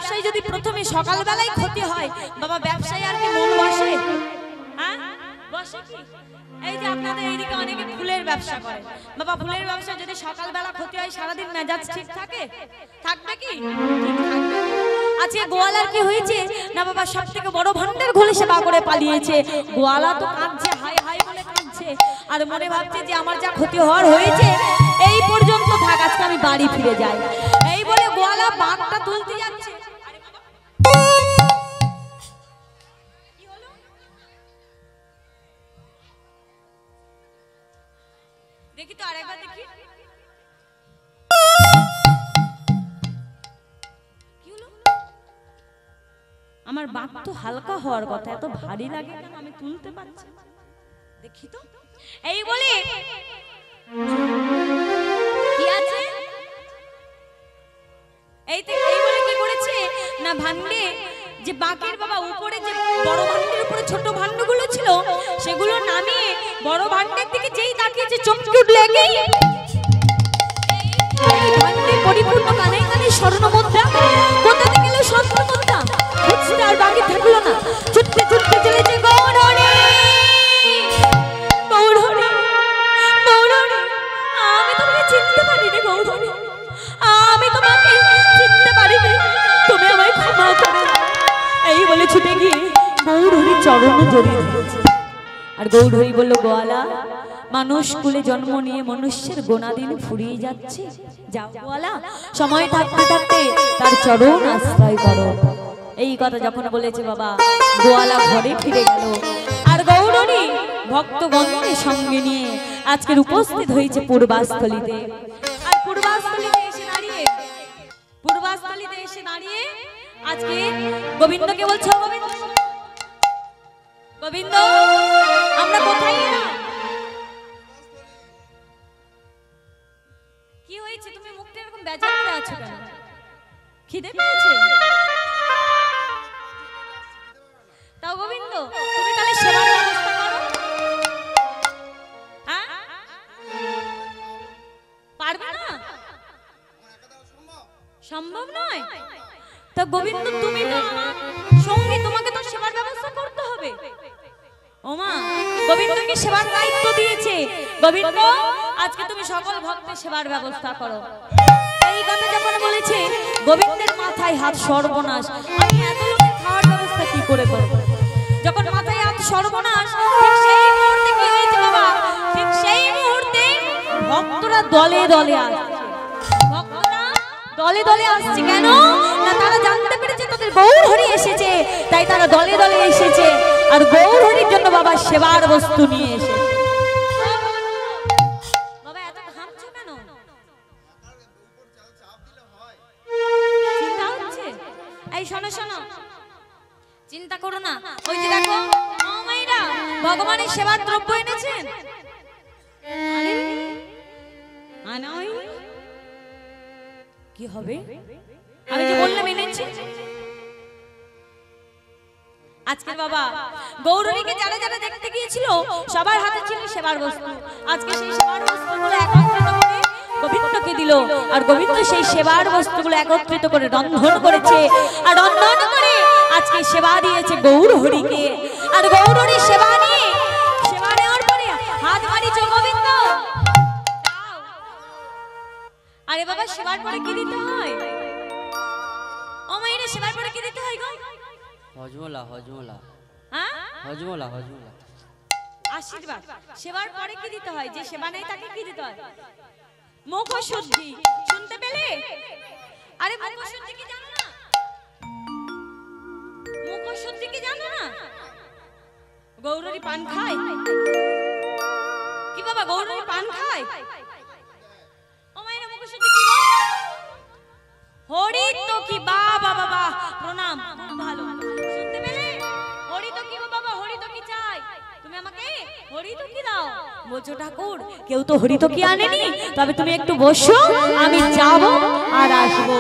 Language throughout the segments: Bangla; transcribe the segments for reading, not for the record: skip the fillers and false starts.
ব্যবসায় যদি প্রথমে সকালবেলায় ক্ষতি হয় বাবা, ব্যবসায় আর কি মন বসে? হ্যাঁ বসে কি? এই যে আপনাদের এইদিকে অনেকে ফুলের ব্যবসা করে বাবা, ফুলের ব্যবসা যদি সকালবেলা ক্ষতি হয় সারাদিন মেজাজ ঠিক থাকে? থাকবে কি? ঠিক থাকবে। আজকে গোয়ালার কি হয়েছে না বাবা, সব থেকে বড় ভান্ডার খুলে সেবা করে পালিয়েছে। গোয়ালা তো কাঁদছে, হাই হাই বলে কাঁদছে, আর মনে ভাবছে যে আমার যা ক্ষতি হওয়ার হয়েছে এই পর্যন্ত থাক, আজকে আমি বাড়ি ফিরে যাই। এই বলে গোয়ালা বাঘটা তুলতে যাচ্ছে। দেখি তো আরেকবার দেখি। কি হলো? আমার বাঘ তো হালকা হওয়ার কথা, এত ভারী লাগে কেন? আমি তুলতে পারছি না। দেখি তো। এই বলে কি আছে? এই বলে কি করেছে না, ভান্ডে যে বাঘের বাবা উপরে যে বড় ভান্ডের উপরে ছোট ভান্ডগুলো ছিল সেগুলো নামিয়ে বড় ভান্ডের দিকে যেই তাকিয়েছে চমকে উঠল একেই এই ভান্ডে পরিপূর্ণ কানে কানে স্বর্ণ মুদ্রা। কোথা থেকে এলো স্বর্ণ মুদ্রা বুঝতে আর বাকি থাকলো না, ছুটতে ছুটতে চলেছে গৌরহরি। গৌরহরি, গৌরহরি, আমি তোমাকে চিনতে পারিনি গৌরহরি, আমি তোমাকে চিনতে পারিনি, তুমি আমায় ক্ষমা করে দাও। এই বলে ছুটে গিয়ে গৌরহরি চরণ জড়িয়ে ধরেছে। আর গৌরহরি বলল, গোয়ালা, মানুষ কুলে জন্ম নিয়ে মনুষ্যের গোনাদিন ফুরিয়ে যাচ্ছে, যাও গোয়ালা, সময় থাকতে থাকতে তার চরণ আশ্রয় করো। এই কথা যখন বলেছে বাবা, গোয়ালা ঘরে ফিরে গেল। আর গৌরহরি ভক্তগণকে সঙ্গে নিয়ে আজকের উপস্থিত হয়েছে পূর্বাস্থলীতে। আর পূর্বাস্থলীতে এসে দাঁড়িয়ে আজকে গোবিন্দকে বলছো, গোবিন্দ, গোবিন্দ, আমরা কোথায় এলাম? কি হয়েছে? তুমি মুখটা এরকম বেজার করে আছো কেন? খিদে পেয়েছে? তাও গোবিন্দ, তুমি তাহলে সেবার ব্যবস্থা করো। হ্যাঁ, পারবে না? সম্ভব নয়। তা গোবিন্দ, তুমি তো আমার সঙ্গী, তোমাকে তো সেবার ব্যবস্থা করতে হবে। ওমা, গোবিন্দকে সেবার দায়িত্ব দিয়েছে। গোবিন্দ, আজকে তুমি সকল ভক্তের সেবার ব্যবস্থা করো। এই কথা যখন বলেছে গোবিন্দের মাথায় হাত, সর্বনাশ, আমি এত লোকের খাওয়ার ব্যবস্থা কি করে করব? যখন মাথায় হাত সর্বনাশ, ঠিক সেই মুহূর্তে কি হয়েছে বাবা? ঠিক সেই মুহূর্তে ভক্তরা দলে দলে আসছে। ভক্তরা দলে দলে আসছে কেন না, তারা জানতে পেরেছে তাদের গৌরহরি এসেছে, তাই তারা দলে দলে এসেছে। আর গৌরহরির জন্য বাবা সেবার বস্তু নিয়ে এসেছে। বাবা এত ঘামছো কেন? চিন্তা হচ্ছে? এই শোনো শোনো, চিন্তা করো না। ওই যে দেখো ও মাইরা ভগবানের সেবার দ্রব্য এনেছেন। আরে আনাই কি হবে? আমি যে বললাম এনেছি। আজকে বাবা গৌরহরিকে যারা যারা দেখতে গিয়েছিল সবার হাতে ছিল সেবার বস্তু। আজকে সেই সেবার বস্তুগুলো একত্রিত করে গোবিন্দকে দিল। আর গোবিন্দ সেই সেবার বস্তুগুলো একত্রিত করে রন্ধন করেছে। আর রন্ধন করে আজকে সেবা দিয়েছে গৌরহরিকে। আর গৌরহরি সেবা নেওয়ার পরে হাত বাড়িয়েছে গোবিন্দ। আরে বাবা, সেবার পরে কি দিতে হয়? ও মাইরে, সেবার পরে কি দিতে হয় গো? হজমলা, হজমলা। হ্যাঁ, হজমলা, হজমলা, আশীর্বাদ। সেবার পরে কি দিতে হয়? যে সেবা নেই তাকে কি দিতে হয়? মুখশুদ্ধি। শুনতে পেলে? আরে মুখশুদ্ধি কি জানো না? মুখশুদ্ধি কি জানো না? গৌরহরি পান খায় কি বাবা? গৌরহরি পান খায়? ও মায়ের মুখশুদ্ধি কি গো? হরি তো কি, বাবা বাবা প্রণাম, খুব ভালো। শুনতে পেলে? হরি তো কি গো বাবা? হরি তো কি চাই? তুমি আমাকে হরি তো কি দাও? বলছো ঠাকুর কেউ তো হরি তো কি আনেনি, তবে তুমি একটু বসো, আমি যাব আর আসবো।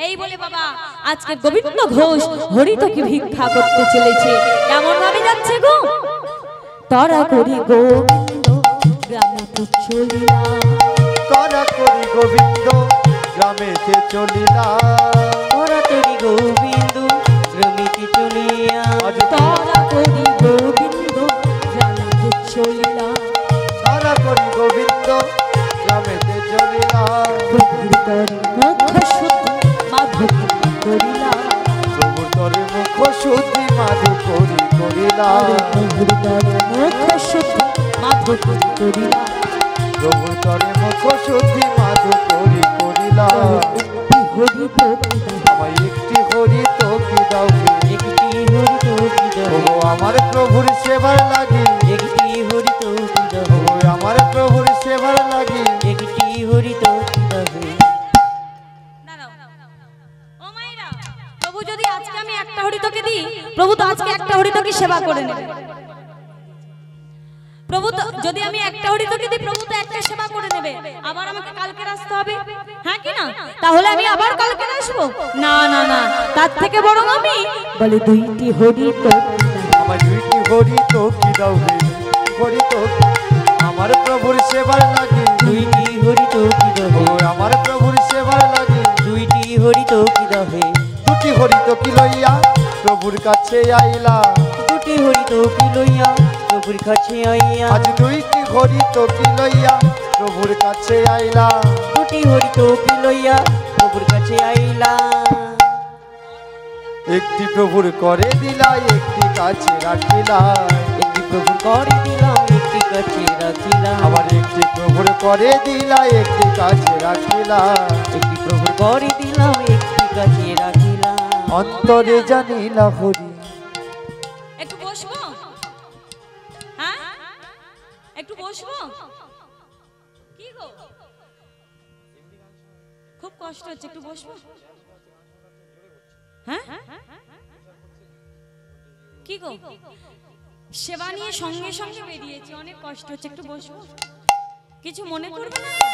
এই বলে বাবা আজকে গোবিন্দ ঘোষ হরি তো কি ভিক্ষা করতে চলেছে। কেমন ভাবে যাচ্ছে গো? তরা করি গোবিন্দ গ্রামে তুচ্ছ লীলা, তরা করি গোবিন্দ গ্রামেতে চলিলা তোরা তরি গোবিন্দ গ্রামেতে চলিয়া তারা করি গোবিন্দ গ্রামেতে চলিলা তারা করি গোবিন্দ গ্রামেতে চলিলা প্রভুর তরে মুখ শুদ্ধি মাধুরী করিলা প্রভুর তরে মুখ শুদ্ধি মাধু করি করিলা প্রভুর তরে মুখ শুদ্ধি মাধুরী করিলা প্রভুর তরে মুখ শুদ্ধি মাধু করি করিলা হরি তো আমায় একটি হরি তো কি দাও একটি হরি তো প্রভু আমার প্রভুর সেবার লাগি একটি হরি তো প্রভু আমার প্রভুর সেবার লাগি একটি হরি তো প্রভু যদি আজকে আমি একটা হরি তোকে দিই, প্রভু তো আজকে একটা হরি তোকে সেবা করে নেবে। প্রভু তো যদি আমি একটা হরি তোকে দিই, প্রভু তো একটা সেবা করে নেবে, আবার আমাকে কালকে আসতে হবে, হ্যাঁ কি না? তাহলে আমি আবার কালকে আসবো না? না না, তার থেকে বরং আমি বলে দুইটি হরি তো আমার দুইটি হরি তো কি দাও হরি তো আমার প্রভুর সেবার লাগি দুইটি হরি তো প্রভু আমার প্রভুর সেবার লাগি দুইটি হরি তো দুটি হরি তো কি লইয়া প্রভুর কাছে আইলা দুটি হরি তো লইয়া প্রভুর কাছে আইয়া আজ দুইটি হরি তো কি লইয়া প্রভুর কাছে আইলা দুটি হরি তো লইয়া প্রভুর কাছে আইলা একটি প্রভুর করে দিলা একটি কাছে রাখিলা একটি প্রভুর করে দিলাম একটি কাছে রাখিলাম আবার একটি প্রভুর করে দিলা একটি কাছে রাখিলা একটি প্রভুর করে দিলাম একটি কাছে রাখিলাম অন্তরে জানিলা হরি একটু বসবো, হ্যাঁ একটু বসবো, কি গো খুব কষ্ট হচ্ছে, একটু বসবো, হ্যাঁ কি গো সেবা নিয়ে সঙ্গে সঙ্গে বেরিয়েছি, অনেক কষ্ট হচ্ছে, একটু বসবো, কিছু মনে করবে না তো?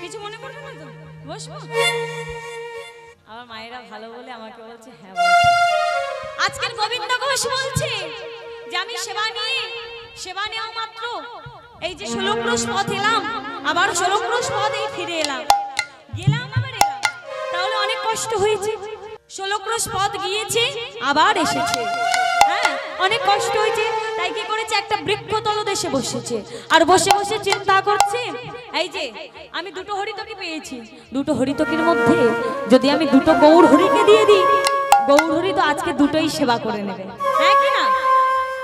কিছু মনে করবে না তো? বসবো। আমার মায়েরা ভালো বলে আমাকে বলছে হ্যাঁ বসো। আজকের গোবিন্দ ঘোষ বলছে যে আমি সেবা নেওয়া মাত্র এই যে 16 ক্রোশ পথ এলাম, আবার 16 ক্রোশ পথেই ফিরে এলাম, গেলাম আবার এলাম, তাহলে অনেক কষ্ট হয়েছে। 16 ক্রোশ পথ গিয়েছে আবার এসেছে, হ্যাঁ অনেক কষ্ট হয়েছে। তাই কি করেছে, একটা বৃক্ষ তলদেশে বসেছে, আর বসে বসে চিন্তা করছে এই যে আমি দুটো হরিতকি পেয়েছি, দুটো হরিতকির মধ্যে যদি আমি দুটো গৌর হরিকে দিয়ে দিই, গৌর হরি তো আজকে দুটোই সেবা করে নেবে, হ্যাঁ কি না?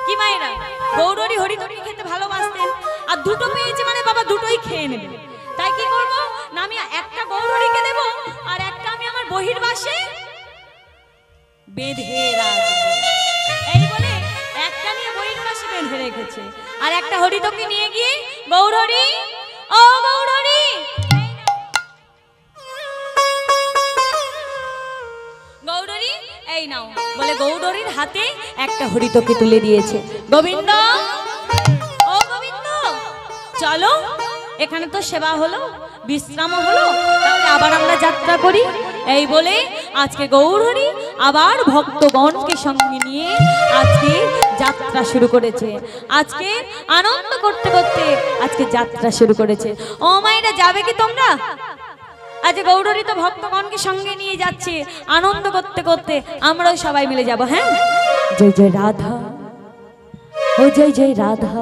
কি মায়েরা গৌর হরি হরিতকি খেতে ভালোবাসতেন, আর দুটো পেয়েছে মানে বাবা দুটোই খেয়ে নেবে। তাই কি করবো না, আমি একটা গৌর হরিকে দেব, আর একটা আমি আমার বহির্বাসে বেঁধে রাখবো। এই বলে একটা নিয়ে বহির্বাসে বেঁধে রেখেছে, আর একটা হরিতকি নিয়ে গিয়ে গৌর হরি, ও গৌর হরি, গৌরহরি এই নাও বলে গৌরহরির হাতে একটা হরিতকি তুলে দিয়েছে। গোবিন্দ, ও গোবিন্দ, চলো, এখানে তো সেবা হলো, বিশ্রাম হলো, তাহলে আবার আমরা যাত্রা করি। এই বলে আজকে গৌরহরি আবার ভক্তগণকে সঙ্গে নিয়ে আজকে যাত্রা শুরু করেছে। আজকে আনন্দ করতে করতে আজকে যাত্রা শুরু করেছে। ও মায়েরা, যাবে কি তোমরা? আজ গৌরহরি তো ভক্তগণকে সঙ্গে নিয়ে যাচ্ছে, আনন্দ করতে করতে আমরাও সবাই মিলে যাব। হ্যাঁ, জয় জয় রাধা, ও জয় জয় রাধা,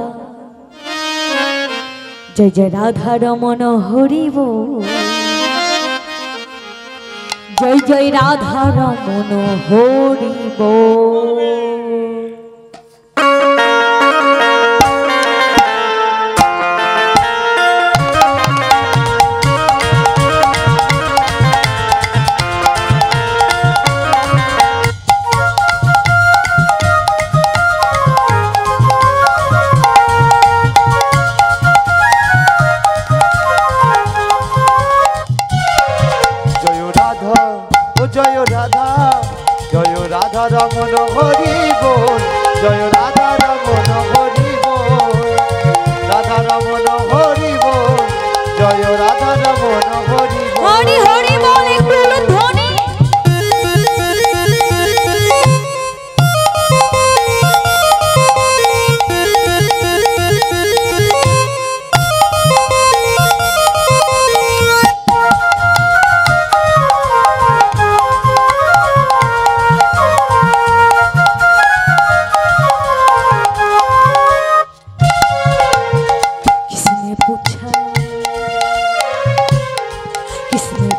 জয় জয় রাধা রমন হরি বল, জয় জয় রাধা রমন হরি বল। রমন হরি বল, জয় রাধা রমন হরি বল, রাধা রমন হরি বল, জয় রাধা রমন হরি বল, হরি হরি বল, একটু ধ্বনি।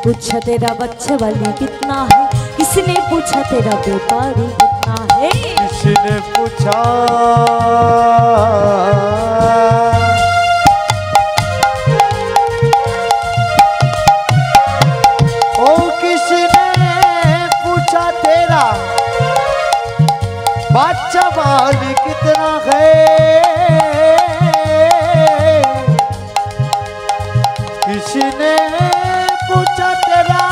पूछा तेरा बच्चा वाली कितना है, किसने पूछा तेरा व्यापारी कितना है। किसने पूछा ओ किसने पूछा तेरा बच्चा वाली कितना है। किसने पूछा तेरा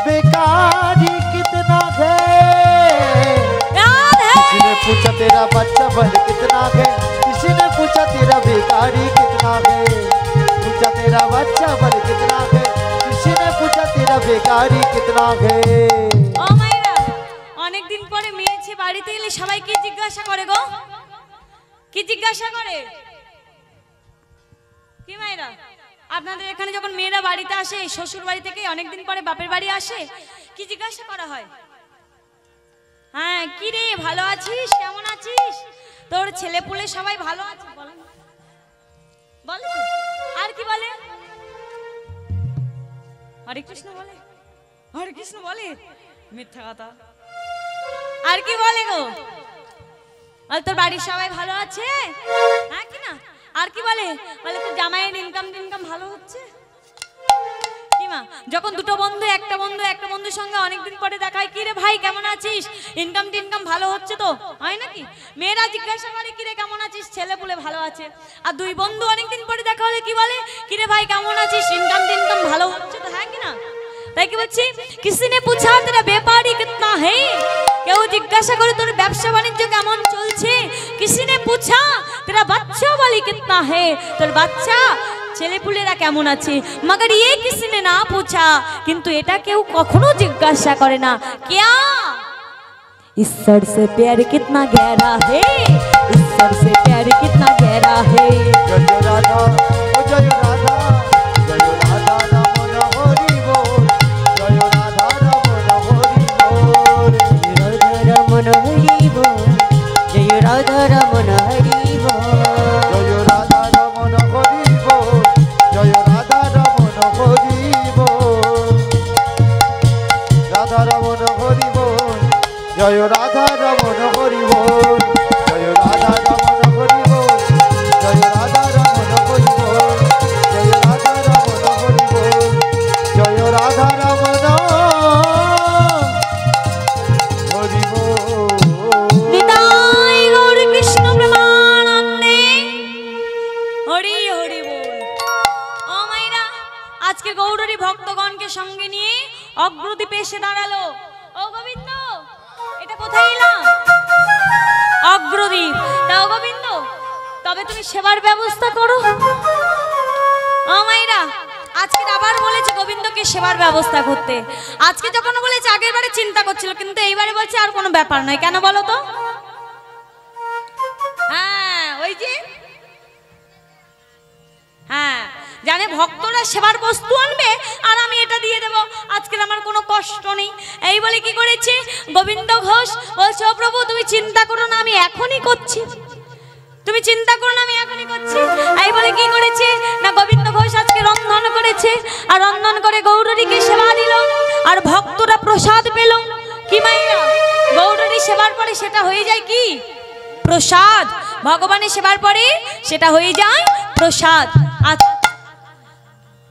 बेकारी कितना है। किसी ने पूछा तेरा बच्चा बल कितना है। किसी ने पूछा तेरा बेकारी कितना है। पूछा तेरा बच्चा बल कितना है। किसी ने पूछा तेरा बेकारी कितना है। ও মাইরা, অনেক দিন পরে মেয়েছে বাড়িতে এলে সবাই কি জিজ্ঞাসা করে গো? কি জিজ্ঞাসা করে? কি মাইরা, আপনাদের এখানে যখন মেয়েরা বাড়িতে আসে, শ্বশুর বাড়ি থেকে অনেকদিন পরে বাপের বাড়ি আসে, কি জিজ্ঞাসা করা হয়? হ্যাঁ, কি রে ভালো আছিস, কেমন আছিস, তোর ছেলে পুলে সবাই ভালো আছে বল, বলে তো। আর কি বলে? হরে কৃষ্ণ বলে, হরে কৃষ্ণ বলে, মিথ্যা কথা। আর কি বলে গো? আর তোর বাড়ির সবাই ভালো আছে, হ্যাঁ কি না? আর কি বলে? বলে তোর জামাইয়ের ইনকাম ভালো হচ্ছে। কি মা, যখন দুটো বন্ধু একটা বন্ধুর সঙ্গে অনেকদিন পরে দেখায়, কি রে ভাই কেমন আছিস, ইনকাম ভালো হচ্ছে তো, হয় নাকি? মেয়েরা জিজ্ঞাসা করে কি রে কেমন আছিস, ছেলে পুলে ভালো আছে। আর দুই বন্ধু অনেকদিন পরে দেখা হলে কি বলে, কি রে ভাই কেমন আছিস, ইনকাম ভালো হচ্ছে তো, হ্যাঁ কি না? তাই কি বলছি, কিসনে পুছা তেরা ব্যাপারী কিতনা হে, কেউ জিজ্ঞাসা করে তোর ব্যবসা বাণিজ্য কেমন চলছে। কিসনে পুছা তেরা বাচ্চা वाली कितना है, তোর বাচ্চা ছেলেপুলেরা কেমন আছে। মগর ये किसी ने ना पूछा, কিন্তু এটা কেউ কখনো জিজ্ঞাসা করে না। क्या इस सर से प्यार कितना गहरा है, इस सर से प्यार कितना गहरा है। जय राधा ओ जय राधा, जय राधा रमन हरि बोल, जय राधा रमन हरि बोल, राधा रमन हरि बोल, जय राधा रमन हरि बोल, जय राधा रमन हरि बोल, जय राधा रमन हरि बोल, राधा रमन हरि बोल, जय राधा रमन हरि बोल, जय राधा रमन हरि बोल, जय राधा रमन हरि बोल, जय राधा रमन हरि बोल, जय राधा रमन हरि बोल। নিতাই গৌর কৃষ্ণ প্রেমানন্দে, হরি হরি বল। ও মাইরা, আজকে গৌরী ভক্তগণকে সঙ্গে নিয়ে অগ্রদ্বীপে এসে দাঁড়ালো। ও গোবিন্দ, এটা কোথায় এলাম? অগ্রদ্বীপ। তা ও গোবিন্দ, তবে তুমি সেবার ব্যবস্থা করো। ও মাইরা, আজকে আবার বলেছে গোবিন্দকে সেবার ব্যবস্থা করতে। আজকে যখন বলেছে, আগের বারে চিন্তা করছিল, কিন্তু এইবারে বলছে আর কোনো ব্যাপার নয়। কেন বলো তো? হ্যাঁ, ওই যে হ্যাঁ, জানে ভক্তরা সেবার বস্তু আনবে আর আমি এটা দিয়ে দেব, আজকের আমার কোনো কষ্ট নেই। এই বলে কি করেছে গোবিন্দ ঘোষ, বলছে ও প্রভু তুমি চিন্তা করো না, আমি এখনই করছি, তুমি চিন্তা করো না, আমি এখনই করছি। এই বলে কি করেছে না, গোবিন্দ ঘোষ আজকে রন্ধন করেছে, আর রন্ধন করে গৌরীকে সেবা দিল, আর ভক্তরা প্রসাদ পেল। কি মাইয়া, গৌরী সেবার পরে সেটা হয়ে যায় কি প্রসাদ, ভগবানের সেবার পরে সেটা হয়ে যায় প্রসাদ।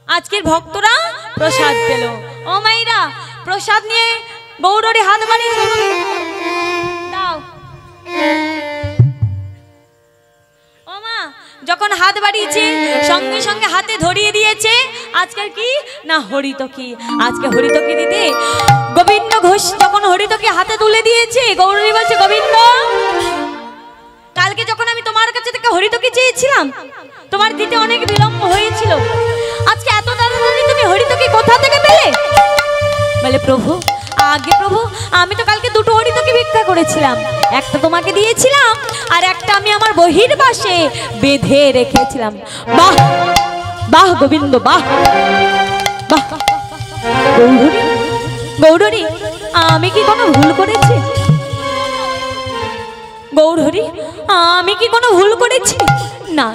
আজকের ভক্তরা প্রসাদ পেল। ও মাইরা, প্রসাদ নিয়ে গৌরী হাত বাড়িয়ে দাও। ও মা, যখন হাত বাড়িয়েছে সঙ্গে সঙ্গে হাতে ধরিয়ে দিয়েছে আজকের কি না হরিতকি। আজকে হরিতকি দিতে গোবিন্দ ঘোষ যখন হরিতকি হাতে তুলে দিয়েছে, গৌরী বলছে গোবিন্দ, কালকে যখন আমি তোমার কাছে থেকে হরিতকি চেয়েছিলাম, তোমার দিতে অনেক বিলম্ব হয়েছিল, আজকে এত তাড়াতাড়ি তুমি হরিতকি কোথা থেকে পেলে? বলে প্রভু, আগে প্রভু, আমি তো কালকে দুটো হরিতকি ভিক্ষা করেছিলাম, একটা তোমাকে দিয়েছিলাম আর একটা আমি আমার বহির পাশে বেঁধে রেখেছিলাম। বাহ বাহ গোবিন্দ, বাহ বাহ। গৌরী, গৌরী, আমি কি কোনো ভুল করেছি? গৌরী, আমি কি কোনো ভুল করেছি? না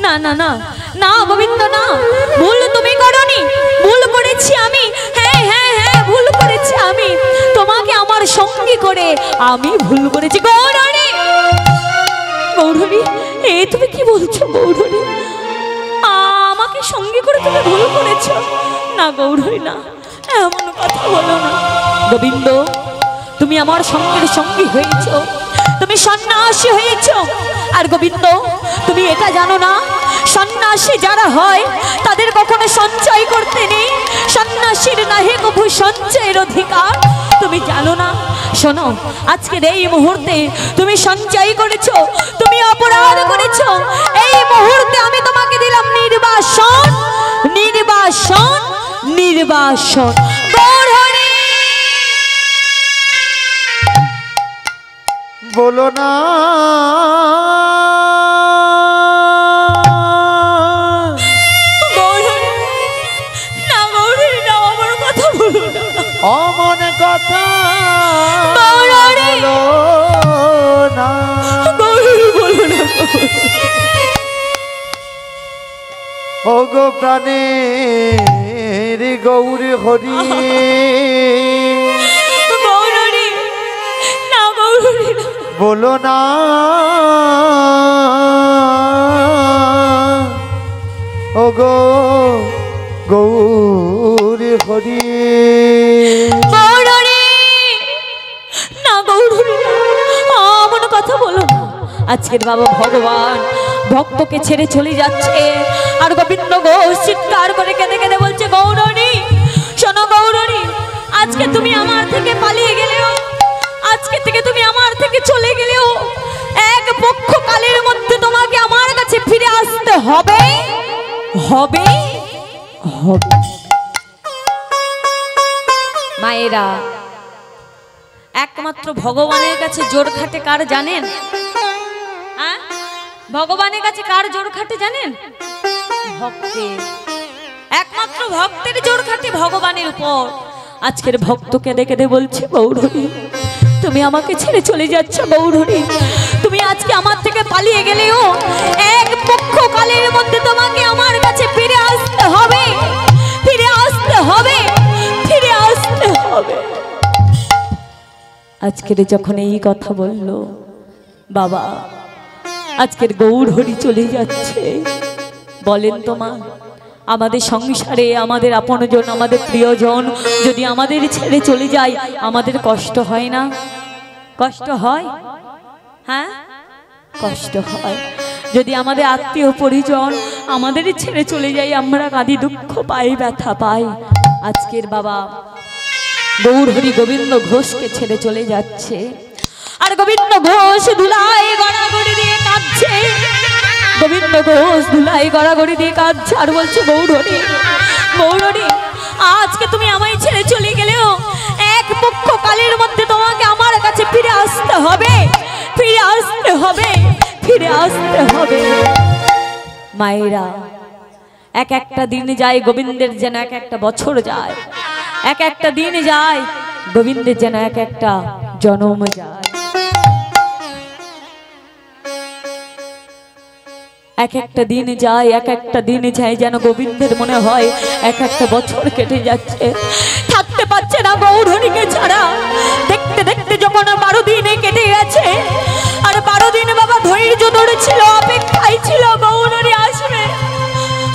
না না না না গোবিন্দ, না, ভুল তুমি করনি, ভুল আমি ভুল করেছি। গৌরী, গৌরী, এ তুমি কি বলছো গৌরী? আমাকে সঙ্গে করে তুমি ভুল করেছো? না গৌরী, না, এমন কথা বলো না। গোবিন্দ, তুমি আমার সঙ্গের সঙ্গী হয়েছো, তুমি সন্ন্যাসী হয়েছো। আর গোবিন্দ, তুমি এটা জানো না, সন্ন্যাসী যারা হয় তাদের কখনো সঞ্চয় করতে নেই। সন্ন্যাসীর নাহি কভু সঞ্চয়ের অধিকার, তুমি জানো না? শোনো, আজকের এই মুহূর্তে তুমি সঞ্চয় করেছো, তুমি অপরাধ করেছো। এই মুহূর্তে আমি তোমাকে দিলাম নির্বাসন, নির্বাসন, নির্বাসন। বলো না অমন কথা বলো না, ও গো প্রাণের গৌরী হরি, বলো না ও গো গৌরী হরি। না গৌরী, এমন কথা বলো না। আজকের বাবা ভগবান ভক্তকে ছেড়ে চলে যাচ্ছে, আর গোবিন্দ ঘোষ চিৎকার করে কেঁদে কেঁদে বলছে, গৌরী শোনো গৌরী, আজকে তুমি আমার থেকে পালিয়ে গেলেও, আজকে থেকে তুমি আমার থেকে চলে গেলেও এক পক্ষ কালের মধ্যে তোমাকে আমার কাছে ফিরে আসতে হবে, হবে, হবে। মায়েরা, একমাত্র ভগবানের কাছে জোর খাটে কার জানেন? হ্যাঁ, ভগবানের কাছে কার জোর খাটে জানেন? ভক্তের। একমাত্র ভক্তের জোর খাটে ভগবানের উপর। আজকের ভক্ত কেঁদে কেঁদে বলছে, গৌরী তুমি আমাকে ছেড়ে চলে যাচ্ছ। গৌরী, তুমি আজকে আমার থেকে পালিয়ে গেলেও এক পক্ষ কালের মধ্যে তোমাকে আমার কাছে ফিরে আসতে হবে, ফিরে আসতে হবে, ফিরে আসতে হবে। আজকের যখন এই কথা বলল বাবা, আজকের গৌরহরি চলে যাচ্ছে, বলেন তোমার আমাদের সংসারে আমাদের আপনজন, আমাদের প্রিয়জন যদি আমাদের ছেড়ে চলে যায়, আমাদের কষ্ট হয় না? কষ্ট হয়? হ্যাঁ, কষ্ট হয়। যদি আমাদের আত্মীয় পরিজন আমাদের ছেড়ে চলে যায়, আমরা কাঁদি, দুঃখ পাই, ব্যথা পাই। আজকের বাবা গৌরহরি গোবিন্দ ঘোষকে ছেড়ে চলে যাচ্ছে, আর গোবিন্দ ঘোষ ধুলাই গড়াগড়ি দিয়ে কাঁদছে। গোবিন্দ ঘোষ ধুলাই গড়াগড়ি দিয়ে কাঁদছে আর বলছে, গৌরহরি, গৌরহরি আজকে তুমি আমায় ছেড়ে চলে গেলেও এক পক্ষ কালের মধ্যে তোমাকে আমার কাছে ফিরে আসতে হবে, ফিরে আসতে হবে, ফিরে আসতে হবে। মায়েরা, এক একটা দিন যায় গোবিন্দের যেন এক একটা বছর যায়, এক একটা দিন যায় গোবিন্দের যেন এক একটা জন্ম যায়। এক একটা দিন যায়, এক একটা দিন যায় যেন গোবিন্দের মনে হয় এক একটা বছর কেটে যাচ্ছে, থাকতে পারছে না গৌরহরিকে ছাড়া। দেখতে দেখতে যখন 12 দিনে কেটে গেছে, আর 12 দিন বাবা ধৈর্য ধরেছিল, অপেক্ষায় ছিল গৌরহরি আসবে।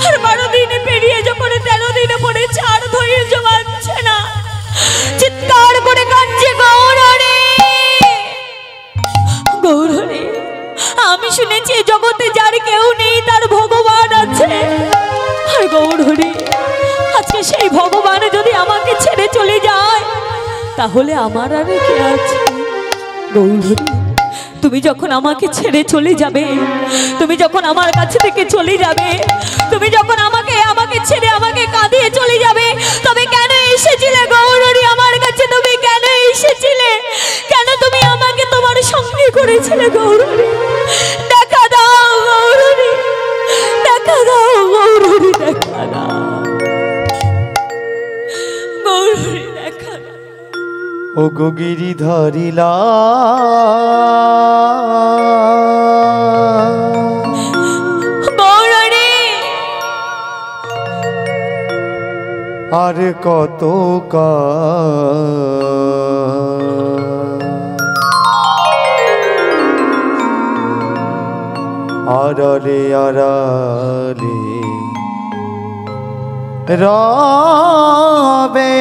আর 12 দিন পেরিয়ে যখন 13 দিনে পড়েছে, আর ধৈর্য মানছে না, চিৎকার করে কাঁদছে, গৌরহরি, গৌরহরি আমি শুনেছি জগতে যার কেউ নেই তার ভগবান আছে। আর গৌরহরি আজকে সেই ভগবান যদি আমাকে ছেড়ে চলে যায়, তাহলে আমার আর কে আছে? গৌরহরি, তুমি যখন আমাকে ছেড়ে চলে যাবে, তুমি যখন আমার কাছে থেকে চলে যাবে, তুমি যখন আমাকে ছেড়ে আমাকে কাঁদিয়ে চলে যাবে, তবে কেন এসেছিলে গৌরহরি আমার কাছে? তুমি কেন এসেছিলে? কেন তুমি আমাকে তোমার সঙ্গে করেছিলে গৌরহরি? দেখা দাও গৌরহরি, দেখা দাও গৌরহরি, দেখা দাও গৌরহরি, দেখা দাও। ও গো গিরিধরিলা গৌরহরি, আর কত আড়ালে আড়ালে রবে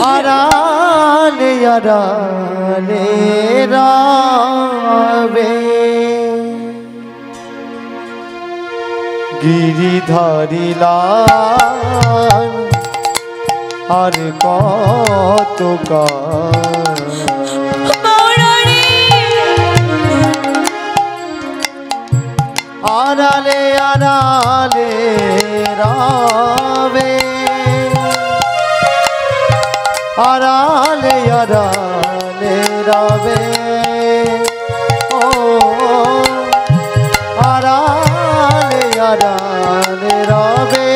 আড়ালে আড়ালে রবে গিরিধারী লাল আর কত আড়ালে আড়ালে রবে আড়ালে আড়ালে রবে ও আড়ালে আড়ালে রবে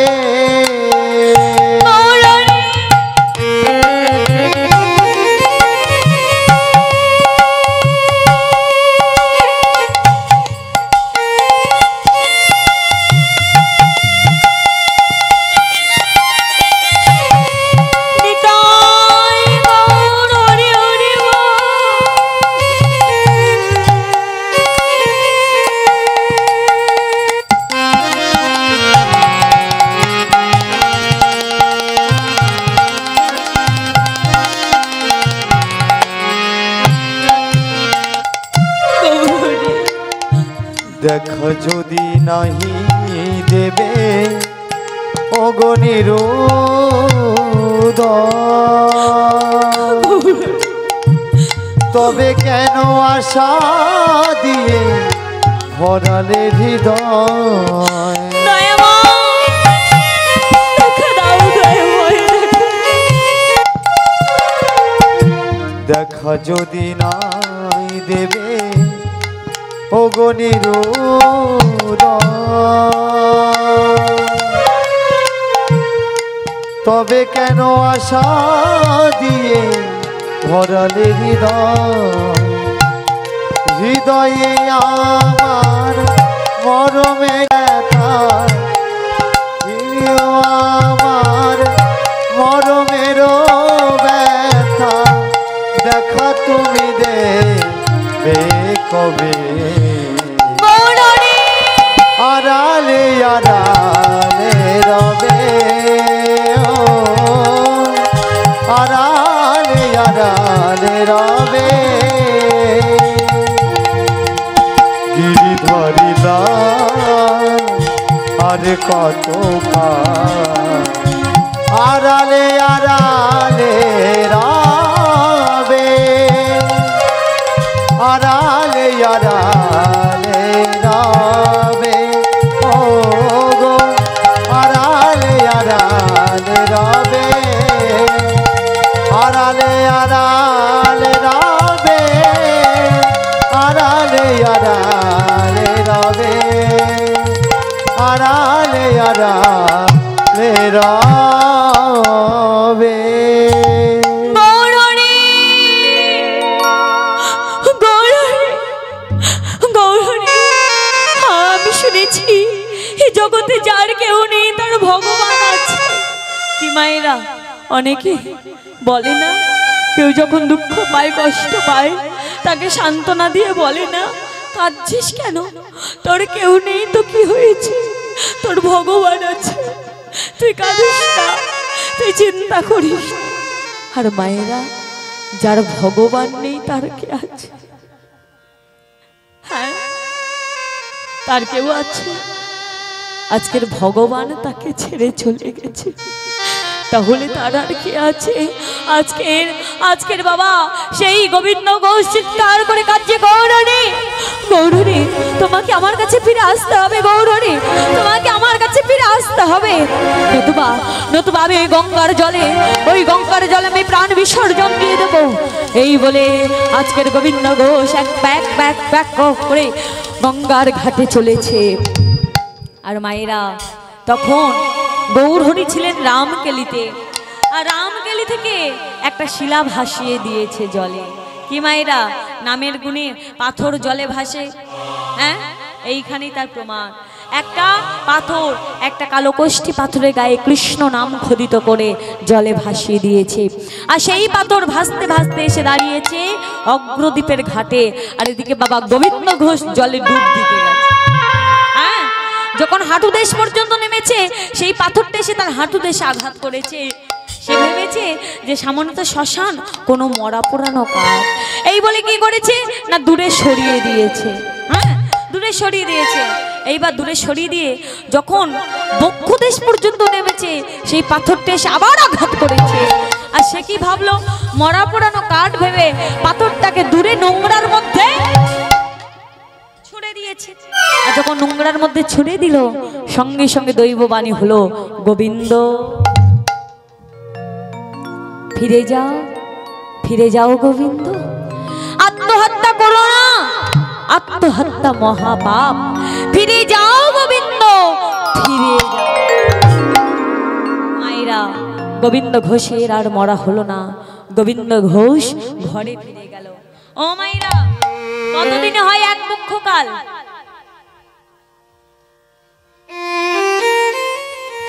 দেখো যদি নাহি দেবে অগণির তবে কেন আশা দিয়ে ভরালে হৃদয় দেখা যদি নাই দেবে অগণির তবে কেন আশা দিয়ে ভরালে হৃদয়ে আমার মরমে ব্যথা আমার মরমের ব্যথা দেখা তুমি দেবে কবে আড়ালে আড়ালে রবে আড়ালে আড়ালে রবে গিরিধারী লাল আর কত আড়ালে আড়ালে রবে আড়ালে আড়ালে রবে ও গো আড়ালে আড়ালে রবে আড়ালে আড়ালে রবে আড়ালে আড়ালে রবে আড়ালে আড়ালে রবে জগতে যার কেউ নেই তার ভগবান আছে কি মায়েরা অনেকে বলে না কেউ যখন দুঃখ পায় কষ্ট পায় তাকে সান্ত্বনা দিয়ে বলে না কাঁদছিস কেন তোর কেউ নেই তো কি হয়েছে তোর ভগবান আছে তুই কাঁদিস না তুই চিন্তা করিস আর মায়েরা যার ভগবান নেই তার কে আছে হ্যাঁ তার কেউ আছে আজকের ভগবান তাকে ছেড়ে চলে গেছে তাহলে তার আর কি আছে আজকের বাবা সেই গোবিন্দ ঘোষ চিৎকার করে কাঁদছে গৌরণী গৌরণী তোমাকে আমার কাছে ফিরে আসতে হবে গৌরণী তোমাকে আমার কাছে ফিরে আসতে হবে নতুবা আমি ওই গঙ্গার জলে আমি প্রাণ বিসর্জন দিয়ে দেবো এই বলে আজকের গোবিন্দ ঘোষ এক ব্যাক করে গঙ্গার ঘাটে চলেছে আর মায়েরা তখন গৌরহরি ছিলেন রামকেলিতে আর রামকেলি থেকে একটা শিলা ভাসিয়ে দিয়েছে জলে কি মায়েরা নামের গুণে পাথর জলে ভাসে হ্যাঁ এইখানেই তার প্রমাণ একটা পাথর, একটা কালো কোষ্ঠী পাথরের গায়ে কৃষ্ণ নাম খোদিত করে জলে ভাসিয়ে দিয়েছে। আর সেই পাথর ভাসতে ভাসতে এসে দাঁড়িয়েছে অগ্রদ্বীপের ঘাটে। আর এদিকে বাবা গোবিন্দ ঘোষ জলে ডুব দিতে গেছে। হ্যাঁ, যখন হাঁটু দেশ পর্যন্ত নেমেছে, সেই পাথরটা এসে তার হাঁটু দেশে আঘাত করেছে। সে ভেবেছে যে সামনে তো শ্মশান, কোনো মরা পোড়ানো কাঠ। এই বলে কি করেছে না দূরে সরিয়ে দিয়েছে। হ্যাঁ, দূরে সরিয়ে দিয়েছে। এইবার দূরে সরিয়ে দিয়ে যখন বক্ষ দেশ পর্যন্ত নেমেছে, সেই পাথরটা এসে আবার আঘাত করেছে। আর সে কি ভাবলো, মরা পোড়ানো কাঠ ভেবে পাথরটাকে দূরে নোংরার মধ্যে ছুড়ে দিয়েছে। আর যখন নোংরার মধ্যে ছুড়ে দিল, সঙ্গে সঙ্গে দৈববাণী হলো, গোবিন্দ ফিরে যাও, ফিরে যাও গোবিন্দ, আত্মহত্যা করো না, আত্মহত্যা মহাপাপ, ফিরে যাও গোবিন্দ, ফিরে যাও। মায়েরা, গোবিন্দ ঘোষের আর মরা হলো না। গোবিন্দ ঘোষ ঘরে ফিরে গেল। ও মায়েরা, কতদিনে হয় এক পক্ষকাল?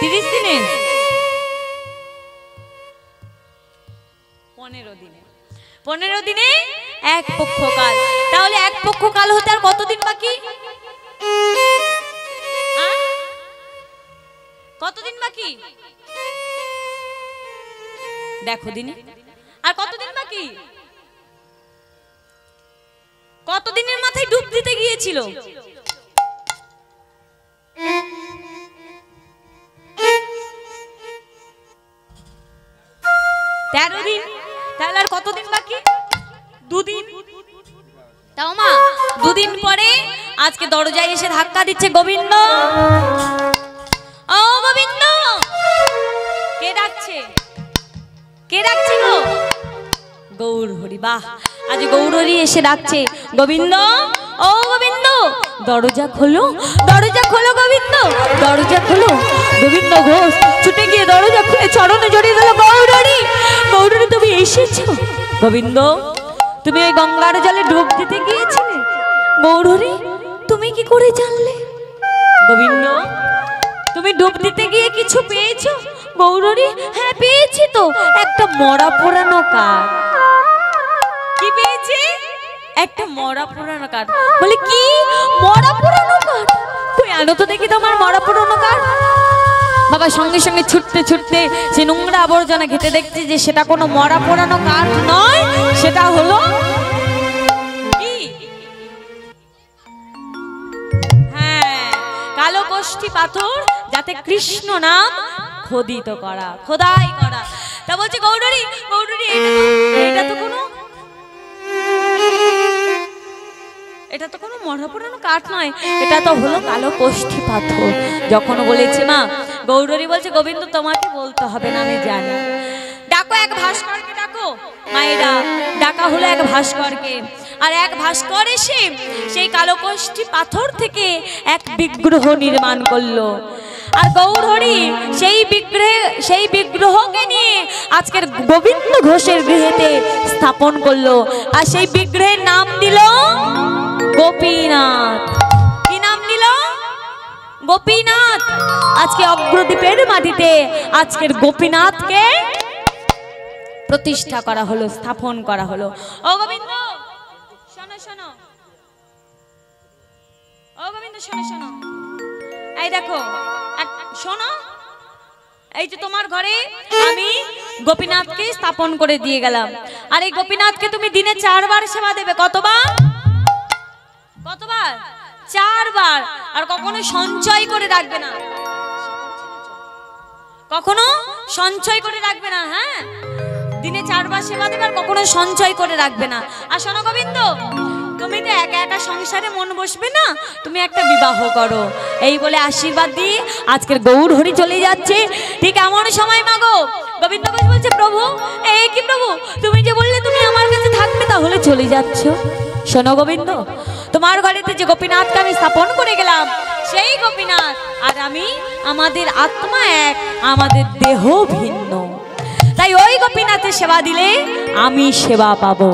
30 দিনে, 15 দিনে, 15 দিনে এক পক্ষকাল। তাহলে এক পক্ষকাল হতে আর কতদিন বাকি? কতদিন বাকি দেখো দিনে। আর কতদিন বাকি? কতদিনের মাথায় ডুব দিতে গিয়েছিল? 13 দিন। তাহলে আর কতদিন বাকি? 2 দিন। তাও মা 2 দিন পরে আজকে দরজায় এসে ধাক্কা দিচ্ছে, গোবিন্দ, ও গোবিন্দ। কে ডাকছে? কে ডাকছে গো? গৌর হরি। বাহ, আজ গৌর হরি এসে ডাকছে, গোবিন্দ, ও গোবিন্দ, দরজা খোলো, দরজা খোলো গোবিন্দ, দরজা খোলো। গোবিন্দ ঘোষ ছুটে গিয়ে দরজা খুলে চরণে জড়িয়ে দিল, গৌর হরি, গৌর হরি তুমি এসেছো? গোবিন্দ, তুমি ওই গঙ্গার জলে ডুব দিতে গিয়েছিলে, গৌর হরি তুমি কি করে জানলে? গোবিন্দ, তুমি ডুব দিতে গিয়ে কিছু পেয়েছো? গৌর হরি, হ্যাঁ পেয়েছি তো, একটা মরা পোড়ানো কাঠ। কি পেয়েছি? একটা মরা পোড়ানো কাঠ। বলে কি মরা পোড়ানো কাঠ? কই আনো তো দেখি তোমার মরা পোড়ানো কাঠ। বাবা সঙ্গে সঙ্গে ছুটতে ছুটতে সে নোংরা আবর্জনা ঘেটে দেখছে যে সেটা কোনো মরা পোড়ানো কাঠ নয়, সেটা হলো কি? হ্যাঁ, কালো কোষ্ঠী পাথর, যাতে কৃষ্ণ নাম খোদিত করা, খোদাই করা। তা বলছে গৌর হরি, গৌর হরি, এটা তো কোনো মরা পোড়ানো কাঠ নয়, এটা তো হলো কালো কোষ্ঠী পাথর। যখন বলেছে মা, গৌর হরি বলছে, গোবিন্দ তোমাকে বলতে হবে না, আমি জানি। ডাকো এক ভাস্করকে, ডাকো। মায়েরা, ডাকা হলো এক ভাস্করকে। আর এক ভাস্কর এসে সেই কালো কোষ্ঠী পাথর থেকে এক বিগ্রহ নির্মাণ করলো। আর গৌর হরি সেই বিগ্রহকে নিয়ে আজকের গোবিন্দ ঘোষের গৃহেতে স্থাপন করলো। আর সেই বিগ্রহের নাম দিল গোপীনাথ। কি নাম দিল? গোপীনাথ। আজকে অগ্রদ্বীপের মাটিতে আজকের গোপীনাথকে প্রতিষ্ঠা করা হলো, স্থাপন করা হলো। ও গোবিন্দ শোনো, শোনো, ও গোবিন্দ শোনো, শোনো, এই দেখো, শোনো, এই যে তোমার ঘরে আমি গোপীনাথকে স্থাপন করে দিয়ে গেলাম। আর এই গোপীনাথকে তুমি দিনে 4 বার সেবা দেবে। কতবার? কতবার? 4 বার। আর কখনো সঞ্চয় করে রাখবে না, কখনো সঞ্চয় করে রাখবে না। হ্যাঁ, দিনে 4 বার সেবা দেবে, আর কখনো সঞ্চয় করে রাখবে না। আর শোনো গোবিন্দ, তুমি তো একা একা সংসারে মন বসবে না, তুমি একটা বিবাহ করো। এই বলে আশীর্বাদ দিয়ে আজকের গৌর হরি চলে যাচ্ছে। ঠিক এমন সময় মাগো গোবিন্দ বলছে, প্রভু, এই কি প্রভু, তুমি যে বললে তুমি আমার কাছে থাকবে, তাহলে চলে যাচ্ছ? শোনো গোবিন্দ, তোমার ঘরেতে যে গোপীনাথকে আমি স্থাপন করে গেলাম, সেই গোপীনাথ আর আমি, আমাদের আত্মা এক, আমাদের দেহ ভিন্ন। তাই ওই গোপীনাথের সেবা দিলে আমি সেবা পাবো।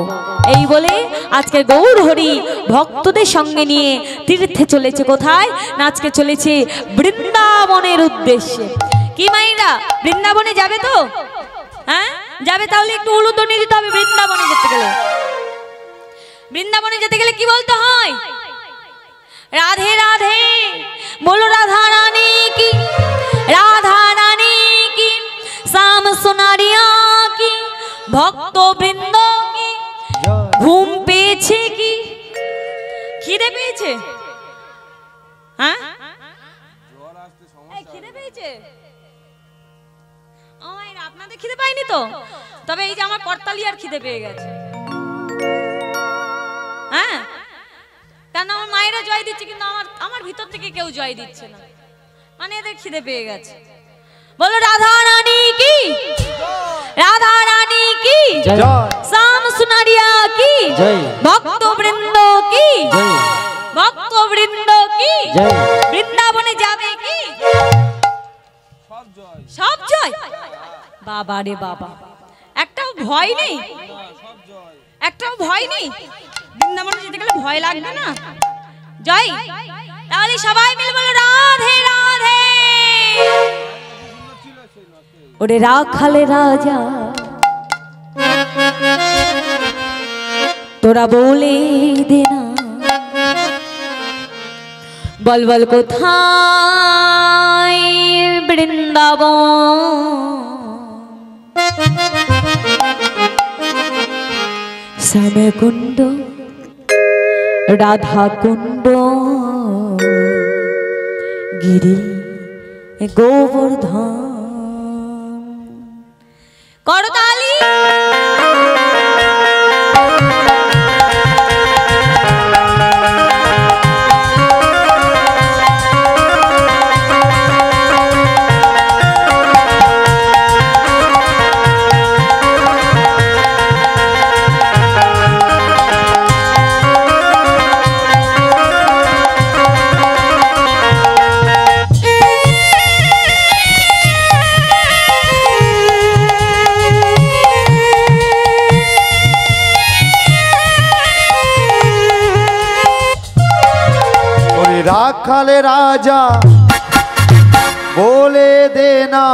এই বলে আজকে গৌর হরি ভক্তদের সঙ্গে নিয়ে তীর্থে চলেছে কোথায় না আজকে চলেছে বৃন্দাবনের উদ্দেশ্যে। কি মাইরা বৃন্দাবনে যাবে তো? হ্যাঁ যাবে, তাহলে একটু উলুধ্বনি দিতে হবে। বৃন্দাবনে যেতে গেলে, বৃন্দাবনে যেতে গেলে কি বলতে হয়? রাধে রাধে বলো, রাধা রানী কি, রাধা রানী কি, শ্যাম সোনারিয়া কি, ভক্ত বৃন্দ কি, ঘুম পেয়েছে কি, খিদে পেয়েছে? হ্যাঁ খিদে পেয়েছে? আপনাদের খিদে পাইনি তো? তবে এই যে আমার করতালি আর খিদে পেয়ে গেছে। হ্যাঁ কারণ আমার মায়েরা জয় দিচ্ছে, কিন্তু আমার ভিতর থেকে কেউ জয় দিচ্ছে না, মানে এদের খিদে পেয়ে গেছে। বলো রাধা রানী কি, রাধা রানী কি, শ্যাম সুনারিয়া কি, ভক্ত বৃন্দ কি, ভক্ত বৃন্দ কি, বৃন্দাবনে যাবে কি, সব জয়। বাবা রে বাবা, একটাও ভয় নেই, একটাও ভয় নেই। বৃন্দাবনে যেতে গেলে ভয় লাগবে না? জয়। তাহলে সবাই মিলে বলো রাধে রাধে। ওরে রাখালে রাজা তোরা বলে দে না, বল বল কোথায় বৃন্দাবন, শ্যামে কুণ্ড রাধা কুণ্ড গিরি গোবর্ধন। করতালি। রাখালে রাজা বলে দে না,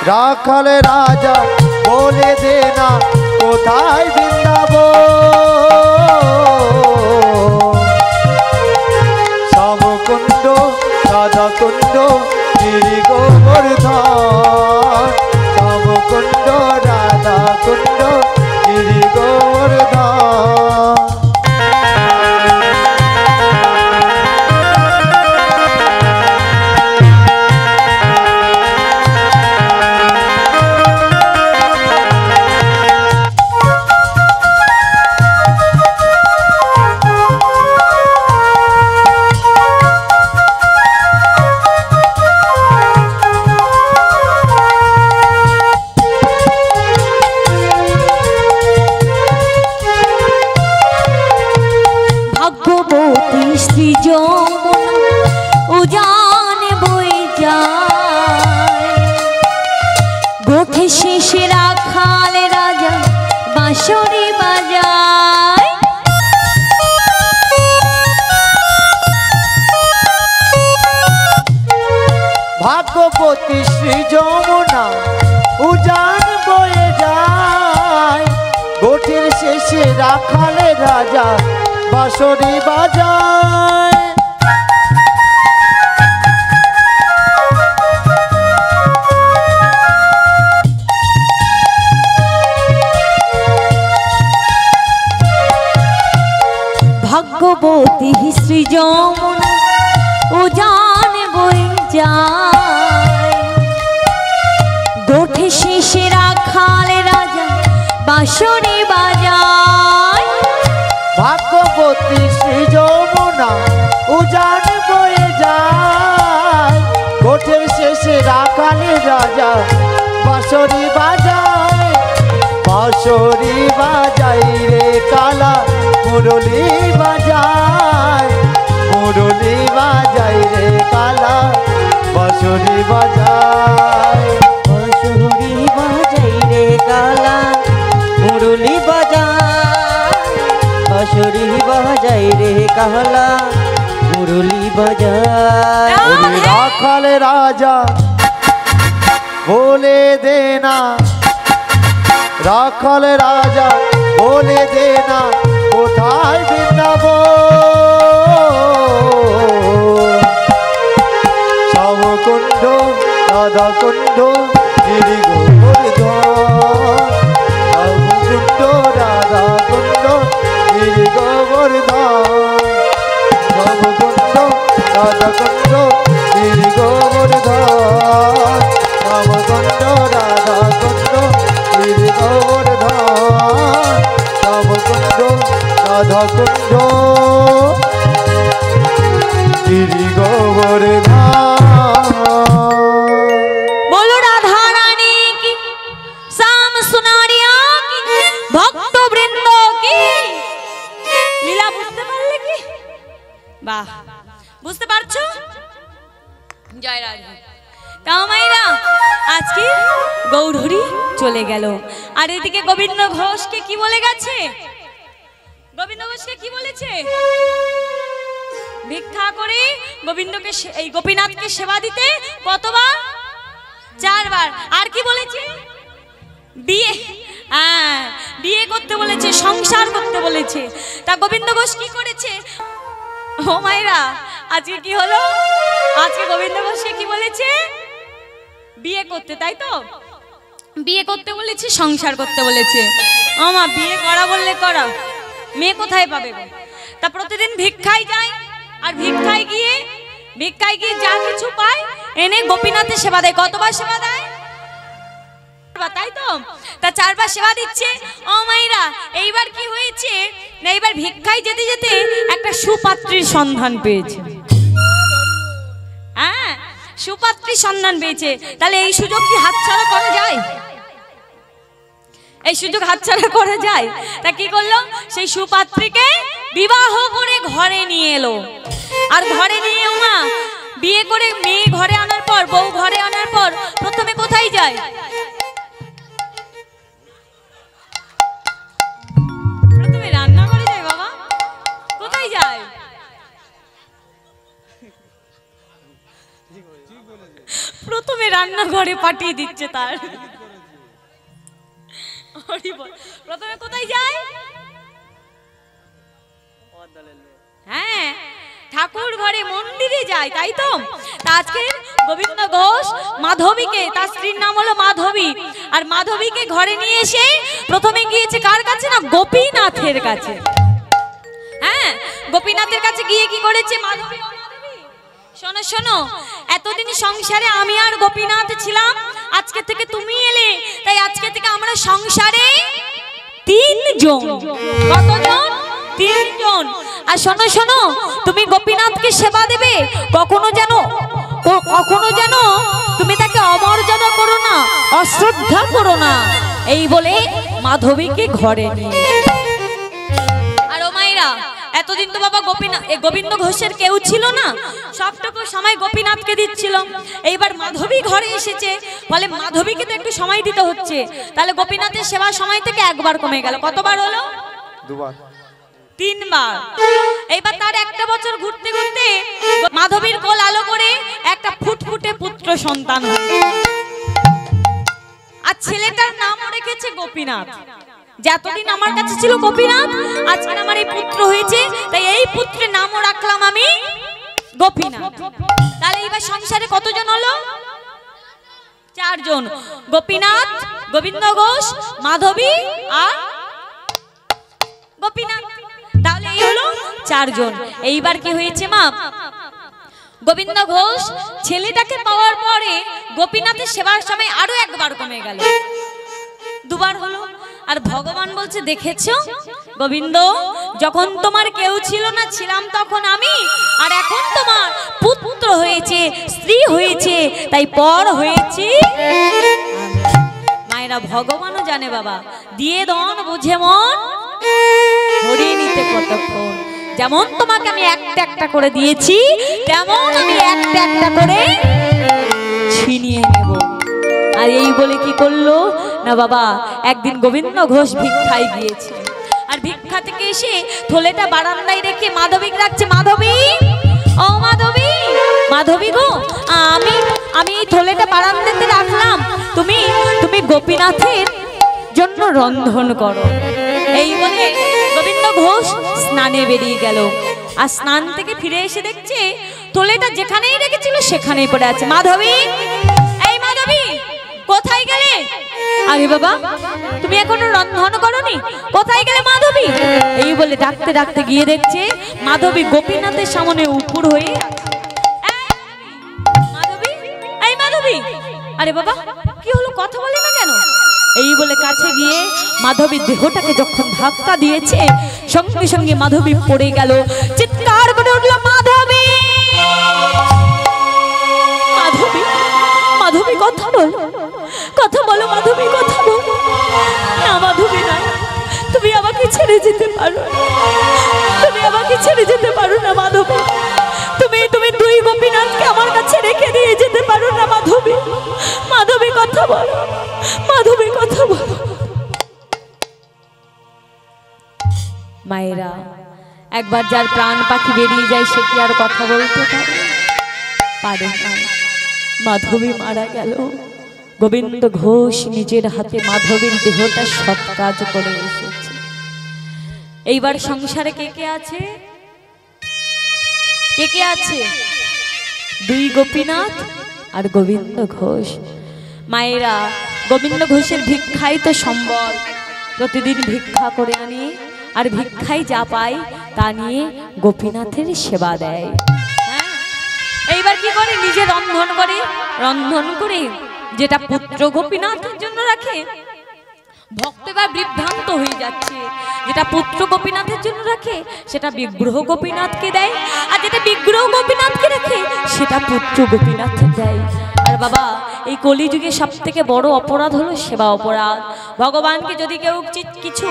রাখালে রাজা বলে দে না, কোথায় বৃন্দাবন, শ্যামকুণ্ড রাধা কুণ্ড গিরি গোবর্ধন, শ্যামকুণ্ড রাধা কুণ্ড গিরি গোবর্ধন। উজান বই যায়, গোঠে শেষে রাখাল রাজা বাঁশরি বাজায়, ভাগ্যবতী শ্রী যমুনা উজান বয়ে যায়, গোঠের শেষে রাখালে রাজা বাঁশরি বাজায়। ভাগ্যবতী শ্রী যমুনা উজান বয়ে যায়, গোঠে শেষে রাখাল রাজা বাঁশরি বাজায়। ভাগ্যবতী শ্রী যমুনা উজান বয়ে যায়, গোঠের শেষে রাখালে রাজা বাঁশরি বাজায়। বাঁশরি বাজাই রে কালা মুরলি বাজায়, মুরলি বাজাই রে কালা বাঁশরি বাজায়, বাঁশরি বাজাই রে কালা মুরলি বাজায়। বাঁশরি বাজাই রে কাহলা মুরলি বাজায় ওরে রাখাল রাজা বলে দে না, রাখাল রাজা বলে দে না কোথায় বৃন্দাবন। শ্যামকুণ্ড রাধাকুণ্ড গিরি গোবর্ধন, শ্যামকুণ্ড রাধাকুণ্ড গিরি গোবর্ধন, শ্যামকুণ্ড রাধাকুণ্ড গিরি গোবর্ধন, শ্যামকুণ্ড রাধাকুণ্ড গিরি গোবর্ধন, শ্যামকুণ্ড রাধাকুণ্ড গিরি গোবর্ধন। बोलो राधा रानी की, श्याम सुनारिया की, भक्त वृंद की लीला বুঝতে পারলে কি? বাহ, বুঝতে পারছো? জয় রাধে। কামাইরা আজকে গৌরহরি চলে গেল, আর এদিকে গোবিন্দ ঘোষকে কি বলে গেছে? গোবিন্দ ঘোষকে কি বলেছে? ভিক্ষা করে গোবিন্দকে এই গোপীনাথকে সেবা দিতে কতবার? 4 বার। আর কি বলেছে? বিয়ে, হ্যাঁ বিয়ে করতে বলেছে, সংসার করতে বলেছে। তা গোবিন্দ ঘোষ কি করেছে? ও মায়েরা আজকে কি হলো? আজকে গোবিন্দ ঘোষকে কি বলেছে? বিয়ে করতে, তাই তো? বিয়ে করতে বলেছে, সংসার করতে বলেছে। আমা বিয়ে করা বললে করা, মেয়ে কোথায় পাবে গো? তা প্রতিদিন ভিক্ষায় যায়, আর ভিক্ষায় গিয়ে যা কিছু পায় এনে গোপীনাথের সেবা দেয়। কতবার সেবা দেয়? তাই তো? তা 4 বার সেবা দিচ্ছে। ও মাইরা এইবার কি হয়েছে না, এইবার ভিক্ষায় যেতে যেতে একটা সুপাত্রীর সন্ধান পেয়েছে। হ্যাঁ সুপাত্রীর সন্ধান পেয়েছে। তাহলে এই সুযোগ কি হাতছাড়া করা যায়? এই সুযোগ হাতছাড়া করা যায়? তা কি করলো? সেই সুপাত্রীকে বিবাহ করে ঘরে নিয়ে এলো। আর ঘরে নিয়ে মা বিয়ে করে মেয়ে ঘরে আনার পর, বউ ঘরে আনার পর প্রথমে কোথায় যায়? প্রথমে রান্না করে যায়। বাবা কোথায় যায়? প্রথমে রান্নাঘরে পাঠিয়ে দিচ্ছে তার। প্রথমে কোথায় যায়? হ্যাঁ ঠাকুর ঘরে, মন্দিরে যায়, তাই তো? তা আজকে গোবিন্দ ঘোষ মাধবীকে, তার স্ত্রীর নাম হলো মাধবী, আর মাধবীকে ঘরে নিয়ে এসে প্রথমে গিয়েছে কার কাছে? না গোপীনাথের কাছে। হ্যাঁ গোপীনাথের কাছে গিয়ে কি করেছে? মাধবী শোনো শোনো, এতদিন সংসারে আমি আর গোপীনাথ ছিলাম, আজকে থেকে তুমি এলে, তাই আজকে থেকে আমরা সংসারে 3 জন। কতজন? 3 জন। আর শোনো শোনো, তুমি গোপীনাথকে সেবা দেবে, কখনো যেন তুমি তাকে অমর্যাদা করো না, অশ্রদ্ধা করো না, এই বলে মাধবীকে ঘরে নিয়ে। আর ও মায়েরা এতদিন তো বাবা গোবিন্দ ঘোষের কেউ ছিল না, সবটুকু সময় গোপীনাথকে দিচ্ছিল। এইবার মাধবী ঘরে এসেছে, বলে মাধবীকে তো একটু সময় দিতে হচ্ছে। তাহলে গোপীনাথের সেবা সময় থেকে 1 বার কমে গেল। কতবার হলো? 2 বার, 3 বার। এইবার তার 1টা বছর ঘুরতে ঘুরতে মাধবীর কোল আলো করে একটা ফুটফুটে পুত্র সন্তান হয়, আর ছেলেটার নামও রেখেছে গোপীনাথ। যতদিন আমার কাছে ছিল গোপীনাথ, আজকে আমার এই পুত্র হয়েছে, তাই এই পুত্রের নামও রাখলাম আমি গোপীনাথ। তাহলে এইবার সংসারে কতজন হলো? 4 জন। গোপীনাথ, গোবিন্দ ঘোষ, মাধবী আর গোপীনাথ। তাহলে এই হলো 4 জন। এইবার কি হয়েছে মা? গোবিন্দ ঘোষ ছেলেটাকে পাওয়ার পরে গোপীনাথের সেবার সময় আরো 1 বার কমে গেল, 2 বার হলো। আর ভগবান বলছে, দেখেছো গোবিন্দ, যখন তোমার কেউ ছিল না, ছিলাম তখন আমি, আর এখন তোমার পুত্র হয়েছে, স্ত্রী হয়েছে, তাই পর হয়েছি। মায়েরা ভগবানও জানে বাবা, দিয়ে দন বুঝে মন হরিয়ে নিতে কতক্ষণ। যেমন তোমাকে আমি একটা করে দিয়েছি, তেমন আমি একটা করে ছিনিয়ে নেব। আর এই বলে কি করলো না বাবা, একদিন গোবিন্দ ঘোষ ভিক্ষায় গিয়েছে, আর ভিক্ষা থেকে এসে থলেটা বারান্দায় রেখে মাধবীকে ডাকছে, মাধবী, ও মাধবী, মাধবী গো, আমি এই থলেটা বারান্দাতে রাখলাম, তুমি গোপীনাথের জন্য রন্ধন করো। এই বলে গোবিন্দ ঘোষ স্নানে বেরিয়ে গেল। আর স্নান থেকে ফিরে এসে দেখছে থলেটা যেখানেই রেখেছিল সেখানেই পড়ে আছে। মাধবী, এই মাধবী, কোথায় গেলে? আরে বাবা, তুমি এখনো রন্ধন করনি, কোথায় গেলে মাধবী? এই বলে ডাকতে ডাকতে গিয়ে দেখছে মাধবী গোপীনাথের সামনে উপর হয়ে মাধবী, এই মাধবী, আরে বাবা কি হলো, কথা বলে না কেন? এই বলে কাছে গিয়ে মাধবীর দেহটাকে যখন ধাক্কা দিয়েছে সঙ্গে সঙ্গে মাধবী পড়ে গেল। চিৎকার করে উঠল, মাধবী, মাধবী, মাধবী কথা বলো, কথা বলো মাধবী, কথা বলো। না মাধবী না, তুমি আমাকে ছেড়ে যেতে পারো, তুমি আমাকে ছেড়ে যেতে পারো না মাধবী, তুমি দুই গোপীনাথকে আমার কাছে রেখে দিয়ে যেতে পারো না মাধবী, মাধবী কথা বলো, মাধবী কথা বলো। মায়েরা, একবার যার প্রাণ পাখি বেরিয়ে যায় সে কি আর কথা বলতে পারে না। মাধবী মারা গেল। গোবিন্দ ঘোষ নিজের হাতে মাধবীর দেহটা সৎ কাজ করে এসেছে। এইবার সংসারে কে কে আছে? কে কে আছে? দুই গোপীনাথ আর গোবিন্দ ঘোষ। মায়েরা, গোবিন্দ ঘোষের ভিক্ষাই তো সম্বল, প্রতিদিন ভিক্ষা করে আনি আর ভিক্ষাই যা পায় তা নিয়ে গোপীনাথের সেবা দেয়। এইবার কি করে? নিজে রন্ধন করে, রন্ধন করে যেটা পুত্র গোপীনাথের জন্য রাখে, ভক্ত এবার বিভ্রান্ত হয়ে যাচ্ছে, যেটা পুত্র গোপীনাথের জন্য রাখে সেটা বিগ্রহ গোপীনাথকে দেয়, আর যেটা বিগ্রহ গোপীনাথকে রাখে সেটা পুত্র গোপীনাথকে দেয়। আর বাবা, এই কলিযুগে সব থেকে বড় অপরাধ হলো সেবা অপরাধ। ভগবানকে যদি কেউ কিছু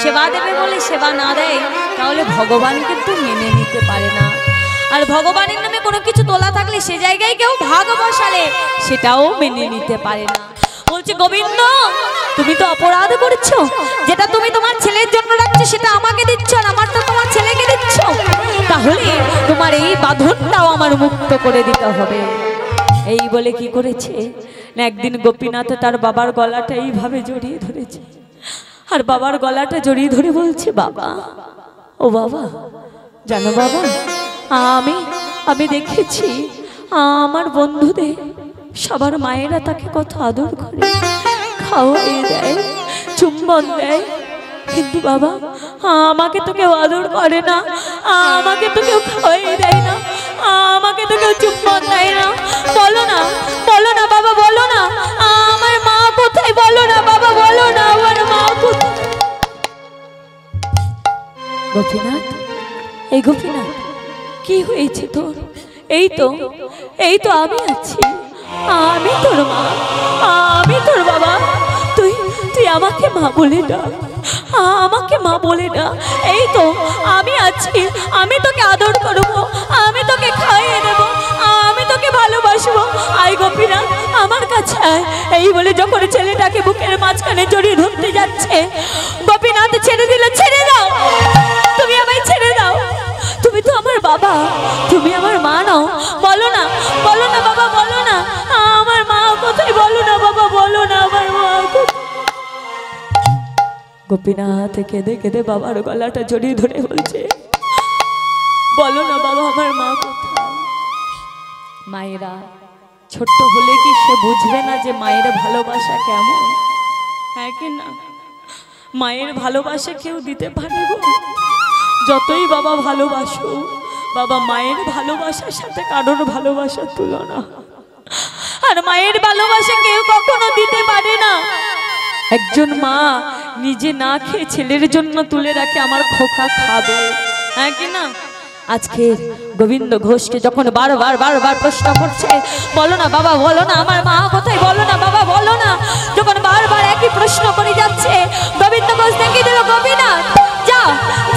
সেবা দেবে বলে সেবা না দেয় তাহলে ভগবান কিন্তু মেনে নিতে পারে না। আর ভগবানের নামে কোনো কিছু তোলা থাকলে সে জায়গায় কেউ ভাগ বসালে সেটাও মেনে নিতে পারে না। বলছে, গোবিন্দ তুমি তো অপরাধ করছো, যেটা তুমি তোমার ছেলের জন্য রাখছো সেটা আমাকে দিচ্ছ, আর আমার তো তোমার ছেলেকে দিচ্ছ, তাহলে তোমার এই বাঁধনটাও আমার মুক্ত করে দিতে হবে। এই বলে কি করেছে না, একদিন গোপীনাথ তার বাবার গলাটা এইভাবে জড়িয়ে ধরেছে, আর বাবার গলাটা জড়িয়ে ধরে বলছে, বাবা, ও বাবা, জানো বাবা, আমি দেখেছি আমার বন্ধুদের সবার মায়েরা তাকে কত আদর করে, খাওয়াই দেয়, চুম্বন দেয়, কিন্তু বাবা আমাকে তো কেউ আদর করে না, আমাকে তো কেউ খাওয়াই দেয় না, আমাকে তো কেউ চুম্বন দেয় না। বলো না, বলো না বাবা, বলো না আমার মা কোথায়, বলো না বাবা, বলো না আমার মা কোথায়। গোপীনাথ, এই গোপীনাথ, কি হয়েছে তোর? এই তো আমি আছি, আমি তোর মা, আমি তোর বাবা, তুই আমাকে মা বলে ডাক, আমাকে মা বলে ডাক। এই তো আমি আছি, আমি তোকে আদর করবো, আমি তোকে খাইয়ে দেবো, আমি তোকে ভালোবাসবো, আয় গোপীনাথ আমার কাছে আয়। এই বলে যখন ছেলেটাকে বুকের মাঝখানে জড়িয়ে ধরতে যাচ্ছে, গোপীনাথ ছেড়ে দিল, ছেড়ে দাও, তুমি আমায় ছেড়ে দাও, তুমি তো আমার বাবা, তুমি আমার মা নাও, বলো না, বলো না বাবা, বলো না আমার মা কোথায়, বলো না বাবা, বলো না আমার মা কোথায়। গোপীনাথ কেঁদে কেঁদে বাবার গলাটা জড়িয়ে ধরে বলছে, বলো না বাবা আমার মা কোথায়। মায়েরা, ছোট্ট হলে কি সে বুঝবে না যে মায়ের ভালোবাসা কেমন? হ্যাঁ কি না? মায়ের ভালোবাসা কেউ দিতে পারে গো? যতই বাবা ভালোবাসো, বাবা মায়ের ভালোবাসার সাথে কারোর ভালোবাসার তুলনা, আর মায়ের ভালোবাসা কেউ কখনো দিতে পারে না। একজন মা নিজে না খেয়ে ছেলের জন্য তুলে রাখে আমার খোকা খাবে, হ্যাঁ কি না? আজকে গোবিন্দ ঘোষকে যখন বারবার বারবার প্রশ্ন করছে, বলো না বাবা, বলো না আমার মা কোথায়, বলো না বাবা, বলো না, যখন বারবার একই প্রশ্ন করে যাচ্ছে, গোবিন্দ ঘোষ দেখে দিল, গোপীনাথ যা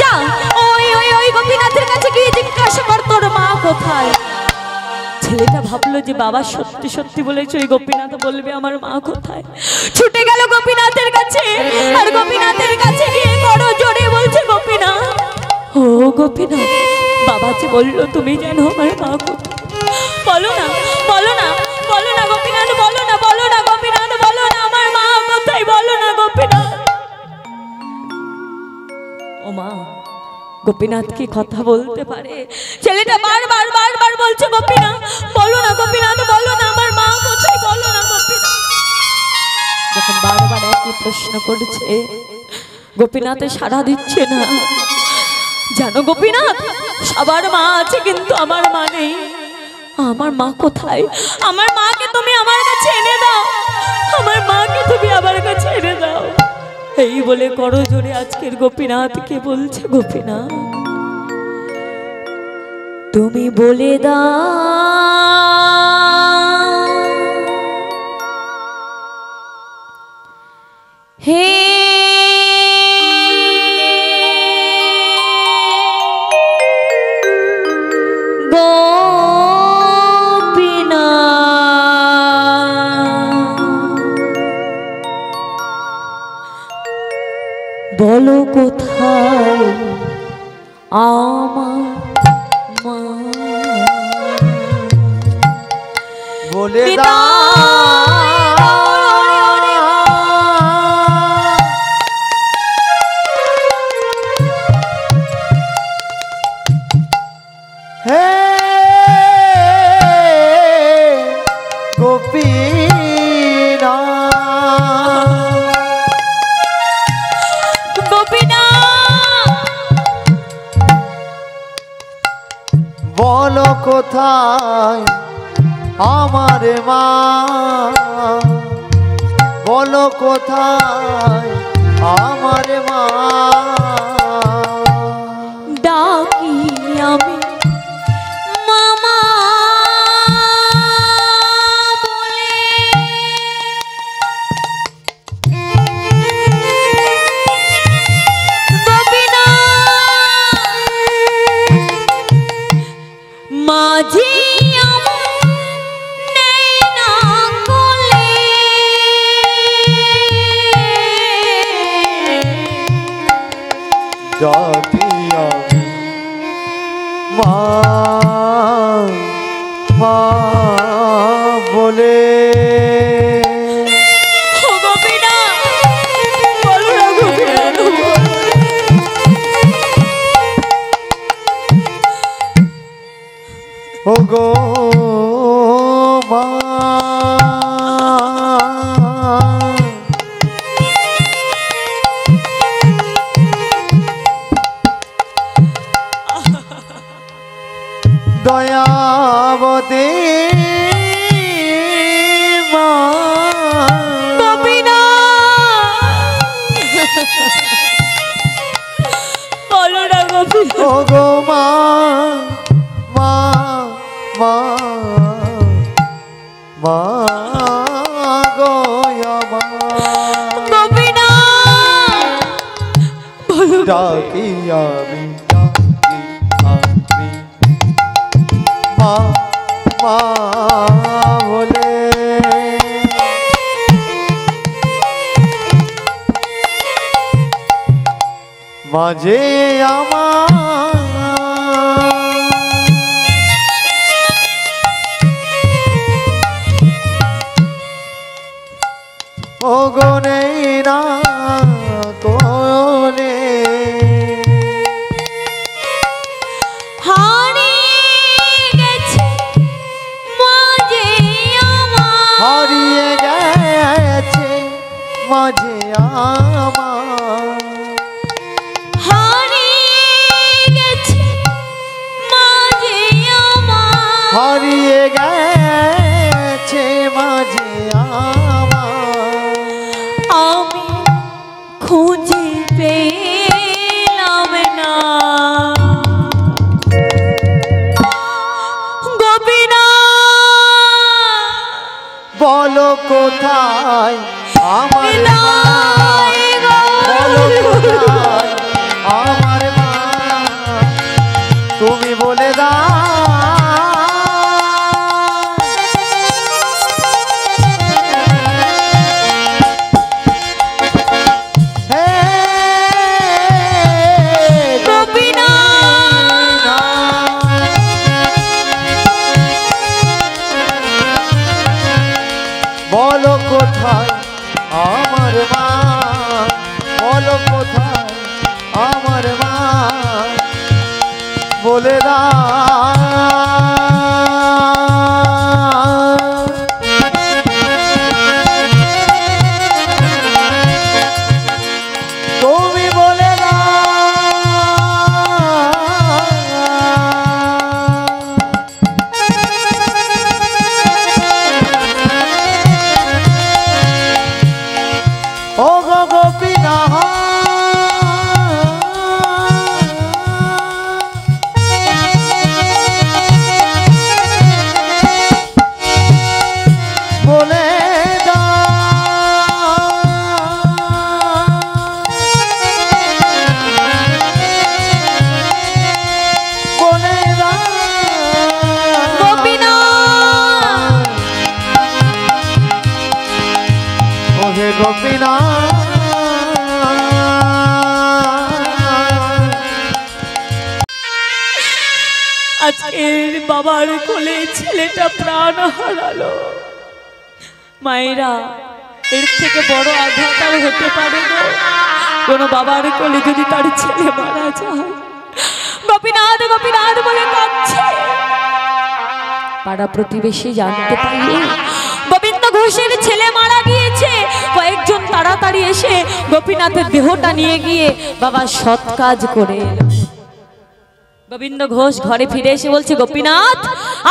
যা, ওই গোপীনাথের কাছে গিয়ে জিজ্ঞাসা কর তোর মা কোথায়। ছেলেটা ভাবলো যে বাবা সত্যি সত্যি বলেছে, ওই গোপীনাথ বলবে আমার মা কোথায়। ছুটে গেল গোপীনাথের কাছে, আর গোপীনাথের কাছে গিয়ে বড় জোরে বলছে, গোপীনাথ, ও গোপীনাথ, বাবা যে বললো তুমি জানো আমার মা কোথায়, বলো না, বলো না, বলো না গোপীনাথ, বলো না, বলো না গোপীনাথ, বলো না আমার মা কোথায়, বলো না গোপীনাথ। ও মা, গোপীনাথ কি কথা বলতে পারে? ছেলেটা বারবার বারবার বলছে, গোপীনাথ বলো না, গোপীনাথ বলো না আমার মা কোথায়, বলো না গোপীনাথ। যখন বারবার একই প্রশ্ন করছে, গোপীনাথে সাড়া দিচ্ছে না। জানো গোপীনাথ, সবার মা আছে কিন্তু আমার মা নেই। আমার মা কোথায়? আমার মাকে তুমি আমার কাছে এনে দাও, আমার মাকে তুমি আমার কাছে এনে দাও। এই বলে করো জোরে আজকের গোপীনাথকে বলছে, গোপীনাথ তুমি বলে দাও হে বলো কোথায় আমার মা, বলে দাও হে বলো কোথায় আমার মা, বলো কোথায় আমার মা। ডাকি আমি মামা মাঝি ডাকি আমি মা মা বলে। ও গো মা দয়াবতী মা, বলো না গোপীনাথ। ও গো মা মা মা মা গো মা, ডাকি আমি ডাকি আমি মা মা বলে। মাঝে আমার ও গো নেই না কোলে, হারিয়ে গেছে মাঝে আমার, হারিয়ে গেছে মাঝে আমার, আমি খুঁজে পেলাম না গোপীনাথ। বলো কোথায় আমার মা, বলো কোথায় আমার মা, তুমি বলে দাও গোপীনাথ আজকের বাবার কোলে ছেলেটা প্রাণ হারালো। মায়েরা, এর থেকে বড় আঘাত আর হতে পারে না। কোনো বাবার কোলে যদি তার ছেলে মারা যায়, গোপীনাথ গোপীনাথ বলে কাঁদছে। পাড়া প্রতিবেশী জানতে পারলে গোবিন্দ ঘোষের ছেলে মারা গিয়েছে। কয়েকজন তাড়াতাড়ি এসে গোপীনাথের দেহটা নিয়ে গিয়ে বাবা সৎ কাজ করে এলো। গোবিন্দ ঘোষ ঘরে ফিরে এসে বলছে, গোপীনাথ,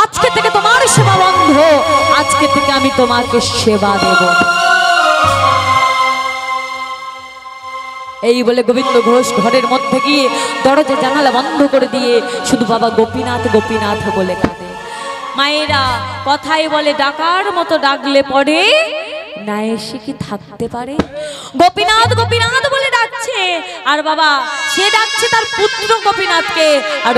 আজকে থেকে তোমার সেবা বন্ধ। আজকে থেকে আমি তোমাকে সেবা দেব। এই বলে গোবিন্দ ঘোষ ঘরের মধ্যে গিয়ে দরজা জানালা বন্ধ করে দিয়ে শুধু বাবা গোপীনাথ গোপীনাথ বলে কাঁদে। মায়েরা কথাই বলে, ডাকার মতো ডাকলে পরে না এসে কি থাকতে পারে? গোপীনাথ গোপীনাথ বলে ডাকছে, আর বাবা সে ডাকছে তার পুত্র গোপীনাথকে, আর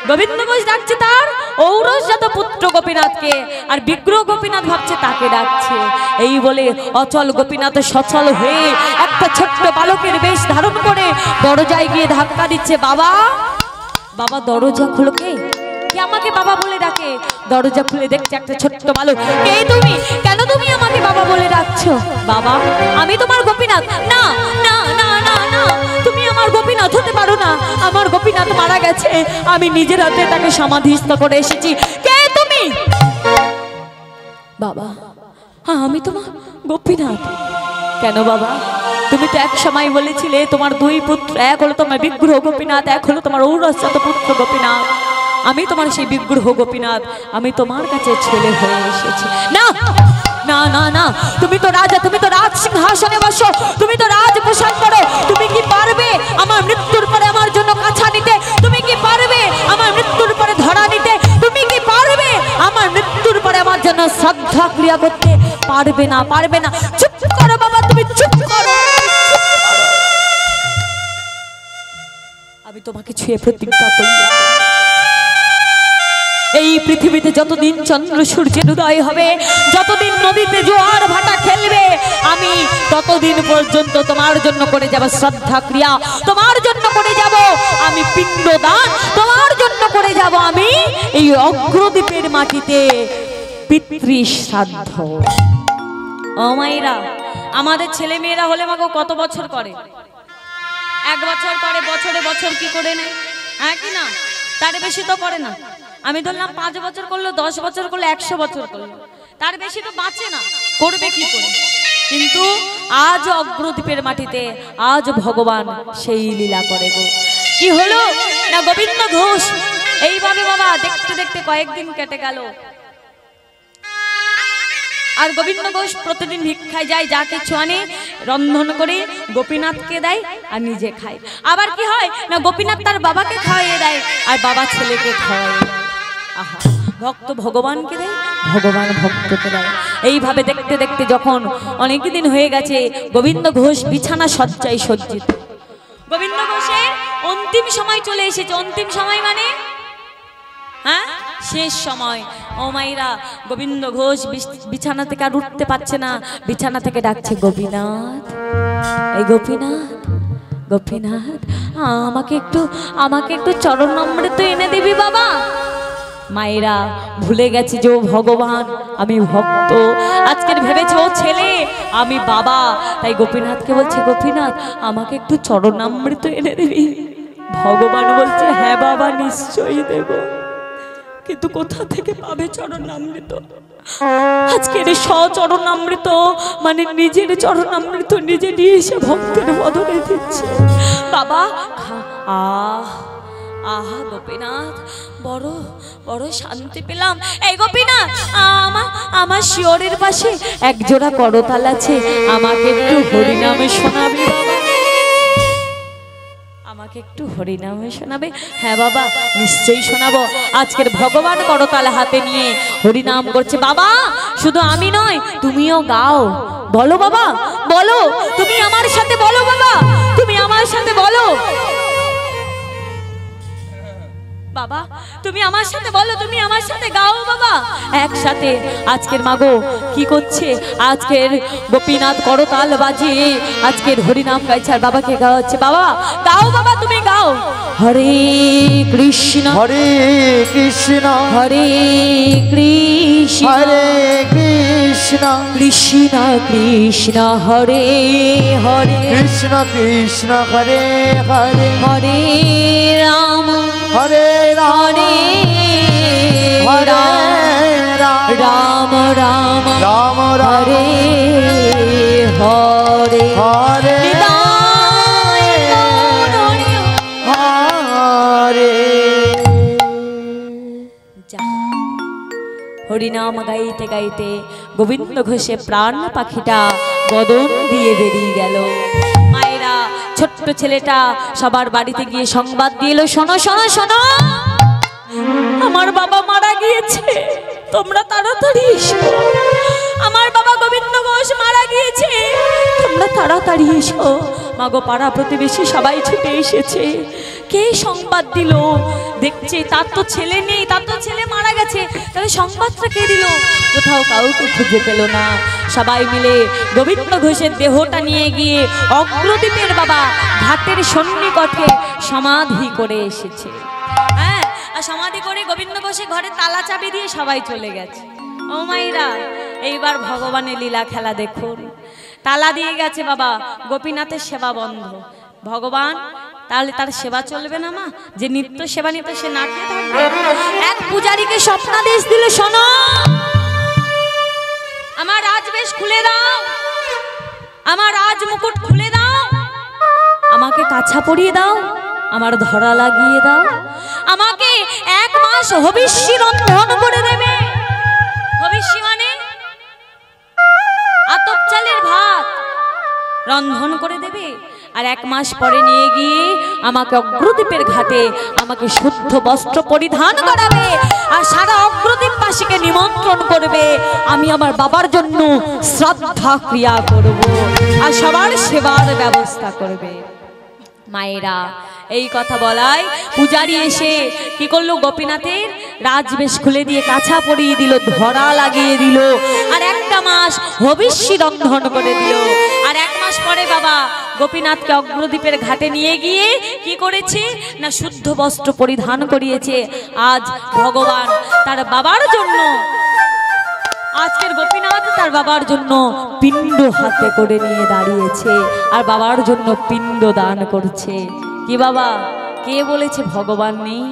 গোবিন্দ ঘোষ ডাকছে তার ঔরসজাত পুত্র গোপীনাথকে, আর বিগ্রহ গোপীনাথ ভাবছে তাকে ডাকছে। এই বলে অচল গোপীনাথ সচল হয়ে একটা ছোট্ট বালকের বেশ ধারণ করে দরজায় গিয়ে ধাক্কা দিচ্ছে। বাবা বাবা দরজা খুলো। কে কে আমাকে বাবা বলে ডাকে? দরজা খুলে দেখছে একটা ছোট্ট বালক। কে তুমি? কেন তুমি আমাকে বাবা বলে ডাকছো? বাবা, আমি তোমার গোপীনাথ। না না না না না, তুমি আমার গোপীনাথ হতে পারো না। আমার গোপীনাথ মারা গেছে, আমি নিজের হাতে তাকে সমাধিস্থ করে এসেছি। কে তুমি? বাবা, আমি তোমার গোপীনাথ। কেন বাবা? তুমি তো এক সময় বলেছিলে তোমার দুই পুত্র, এক হলো তোমার বিগ্রহ গোপীনাথ, এক হলো তোমার ঔরসজাত পুত্র গোপীনাথ। আমি তোমার সেই বিগ্রহ গোপীনাথ, আমি তোমার কাছে ছেলে হয়ে এসেছি। না না না না, তুমি তো রাজা, তুমি তো রাজ সিংহাসনে বসো, তুমি তো রাজ পোশাক করো। তুমি কি পারবে আমার মৃত্যুর পরে আমার জন্য কাছা নিতে? তুমি কি পারবে আমার মৃত্যুর পরে ধরা নিতে? তুমি কি পারবে আমার মৃত্যুর পরে আমার জন্য শ্রদ্ধা ক্রিয়া করতে? পারবে না, পারবে না। চুপ করো বাবা, তুমি চুপ করো। আমি তোমাকে ছুঁয়ে প্রতিজ্ঞা করলাম, এই পৃথিবীতে যতদিন চন্দ্র সূর্যের উদয় হবে, যতদিন নদীতে জোয়ার ভাটা খেলবে, আমি ততদিন পর্যন্ত তোমার জন্য করে যাব শ্রদ্ধা ক্রিয়া, তোমার জন্য করে যাব আমি পিণ্ডদান, তোমার জন্য করে যাব আমি এই অগ্রদ্বীপের মাটিতে পিতৃ শ্রাদ্ধ। ও মায়েরা, আমাদের ছেলে মেয়েরা হলে মাগো কত বছর করে? 1 বছর করে, বছরে বছর কি করে নেয়, হ্যাঁ কি না? তার বেশি তো করে না। আমি ধরলাম 5 বছর করলো, 10 বছর করলো, 100 বছর করলো, তার বেশি তো বাঁচে না, করবে কি করে? কিন্তু আজ অগ্রদ্বীপের মাটিতে আজ ভগবান সেই লীলা করে গো। কি হলো না, গোবিন্দ ঘোষ এইভাবে বাবা দেখতে দেখতে কয়েকদিন কেটে গেল। আর গোবিন্দ ঘোষ প্রতিদিন ভিক্ষায় যায়, যা কিছু আনে রন্ধন করে গোপীনাথকে দেয় আর নিজে খায়। আবার কি হয় না, গোপীনাথ তার বাবাকে খাওয়াইয়ে দেয় আর বাবা ছেলেকে খাওয়াইয়ে দেয়। আহা, ভক্ত ভগবানকে দেয়, ভগবান ভক্তকে দেয়। এইভাবে দেখতে দেখতে যখন অনেকদিন হয়ে গেছে, গোবিন্দ ঘোষ বিছানা শয্যায় সজ্জিত। গোবিন্দ ঘোষের অন্তিম সময় চলে এসেছে। অন্তিম সময় মানে হ্যাঁ, শেষ সময়। ও মাইরা, গোবিন্দ ঘোষ বিছানা থেকে আর উঠতে পারছে না, বিছানা থেকে ডাকছে, গোপীনাথ, এই গোপীনাথ, গোপীনাথ, আমাকে একটু চরণ অমৃত এনে দিবি বাবা। মায়েরা ভুলে গেছি যে ও ভগবান, আমি ভক্ত। আজকের ভেবেছে ও ছেলে, আমি বাবা। তাই গোপীনাথকে বলছে, গোপীনাথ, আমাকে একটু চরণামৃত এনে দিবি। ভগবান বলছে, হ্যাঁ বাবা, নিশ্চয়ই দেব, কিন্তু কোথা থেকে পাবে চরণামৃত? আজকের সচরণামৃত মানে নিজের চরণামৃত নিজে নিয়ে এসে ভক্তের বদলে দিচ্ছে। বাবা আহা গোপীনাথ, বড় বড় শান্তি পেলাম। এই গোপীনাথ, আমার শিয়রের পাশে এক জোড়া করতাল আছে, আমাকে একটু হরিনামে শোনাবে বাবা, আমাকে একটু হরিনামে শোনাবে? হ্যাঁ বাবা, নিশ্চয়ই শোনাবো। আজকের ভগবান করতাল হাতে নিয়ে হরিনাম করছে। বাবা, শুধু আমি নয়, তুমিও গাও। বলো বাবা, বলো, তুমি আমার সাথে বলো বাবা, তুমি আমার সাথে বলো বাবা, তুমি আমার সাথে বলো, তুমি আমার সাথে গাও বাবা। বাবা একসাথে আজকের মাগো কি করছে, আজকের গোপীনাথ করতাল বাজিয়ে আজকের হরিনাম গাইছে আর বাবাকে গাওয়াচ্ছে। বাবা গাও, বাবা তুমি গাও। হরে কৃষ্ণ হরে কৃষ্ণ হরে কৃষ্ণ হরে কৃষ্ণ কৃষ্ণ কৃষ্ণ হরে হরে কৃষ্ণ কৃষ্ণ হরে হরে হরে রাম হরে হরে হরে রাম রাম রাম রাম হরে হরে হরে নিতাই গৌর হরি। হরে যা। হরিনাম গাইতে গাইতে গোবিন্দ ঘোষে প্রাণ পাখিটা বদন দিয়ে বেরিয়ে গেল। মায়েরা ছোট্ট ছেলেটা সবার বাড়িতে গিয়ে সংবাদ দিয়ে এলো, শোনো শোনো শোনো, আমার বাবা মারা গিয়েছে, তোমরা তাড়াতাড়ি এসো। আমার বাবা গোবিন্দ ঘোষ মারা গিয়েছে, তোমরা তাড়াতাড়ি এসো। মাগো পাড়া প্রতিবেশী সবাই ছুটে এসেছে। কে সংবাদ দিল? দেখছে তার তো ছেলে নেই, তার তো ছেলে মারা গেছে, তাহলে সংবাদটা কে দিল? কোথাও কাউকে খুঁজে পেল না। সবাই মিলে গোবিন্দ ঘোষের দেহটা নিয়ে গিয়ে অগ্রদ্বীপের বাবা ঘাটের সন্নিকটে সমাধি করে এসেছে। হ্যাঁ, আর সমাধি করে গোবিন্দ ঘোষে ঘরে তালা চাবি দিয়ে সবাই চলে গেছে। ও মাইরা, এইবার ভগবানের লীলা খেলা দেখুন। তালা দিয়ে গেছে বাবা, গোপীনাথের সেবা বন্ধ। ভগবান তাহলে তার সেবা চলবে না মা? যে নিত্য সেবা নিত সে না খেয়ে থাকবে? এক পূজারীকে স্বপ্নাদেশ দিল, শোনো আমার রাজবেশ খুলে দাও, আমার রাজ মুকুট খুলে দাও, আমাকে কাছা পরিয়ে দাও, আমার ধরা লাগিয়ে দাও, আমাকে 1 মাস হবিষ্যি রন্ধন করে দেবে। হবিষ্যি মানে আতপ চালের ভাত রন্ধন করে দেবে, আর 1 মাস পরে নিয়ে গিয়ে আমাকে অগ্রদ্বীপের ঘাটে আমাকে শুদ্ধ বস্ত্র পরিধান করাবে, আর সারা অগ্রদ্বীপবাসীকে নিমন্ত্রণ করবে। আমি আমার বাবার জন্য শ্রদ্ধা ক্রিয়া করব, আর সবার সেবার ব্যবস্থা করবে। মায়েরা এই কথা বলায় পূজারী এসে কি করলো, গোপীনাথের রাজবেশ খুলে দিয়ে কাছা পরিয়ে দিল, ধরা লাগিয়ে দিল, আর 1টা মাস হবিষ্যি রন্ধন করে দিল। আর 1 মাস পরে বাবা গোপীনাথকে অগ্রদ্বীপের ঘাটে নিয়ে গিয়ে কি করেছে না, শুদ্ধ বস্ত্র পরিধান করিয়েছে। আজ ভগবান তার বাবার জন্য, আজকের গোপীনাথ তার বাবার জন্য পিণ্ড হাতে করে নিয়ে দাঁড়িয়েছে, আর বাবার জন্য পিণ্ড দান করছে। কি বাবা, কে বলেছে ভগবান নেই?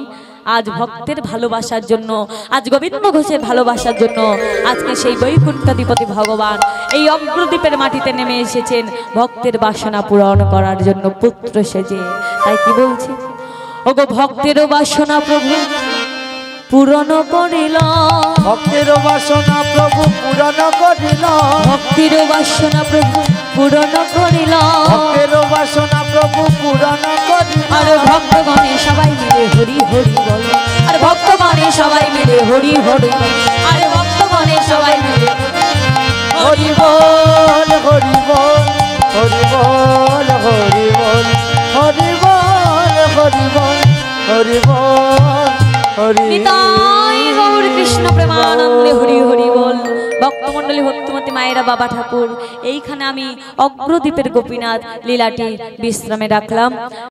আজ ভক্তের ভালোবাসার জন্য, আজ গোবিন্দ ঘোষের ভালোবাসার জন্য আজকে সেই বৈকুণ্ঠাধিপতি ভগবান এই অগ্রদ্বীপের মাটিতে নেমে এসেছেন ভক্তের বাসনা পূরণ করার জন্য পুত্র সেজে। তাই কি বলছে, ওগো ভক্তেরও বাসনা প্রভু পূরণ করিল, ভক্তের বাসনা প্রভু পূরণ করিল, ভক্তির বাসনা প্রভু পূরণ করিল, ভক্তের বাসনা প্রভু পূরণ করিল। আর ভক্তগণে সবাই মিলে হরি হরি বল, আর ভক্তগণে সবাই মিলে হরি হরি বল, আর ভক্তগণে সবাই মিলে হরি বল হরি বল হরি বল হরি বল হরি বল হরি বল হরি বল হরি নিতাই গৌর কৃষ্ণ প্রেমানন্দে হরি হরি বল। ভক্তমণ্ডলী, ভক্তিমতী মায়েরা, বাবা ঠাকুর, এইখানে আমি অগ্রদ্বীপের গোপীনাথ লীলাটি বিশ্রামে রাখলাম।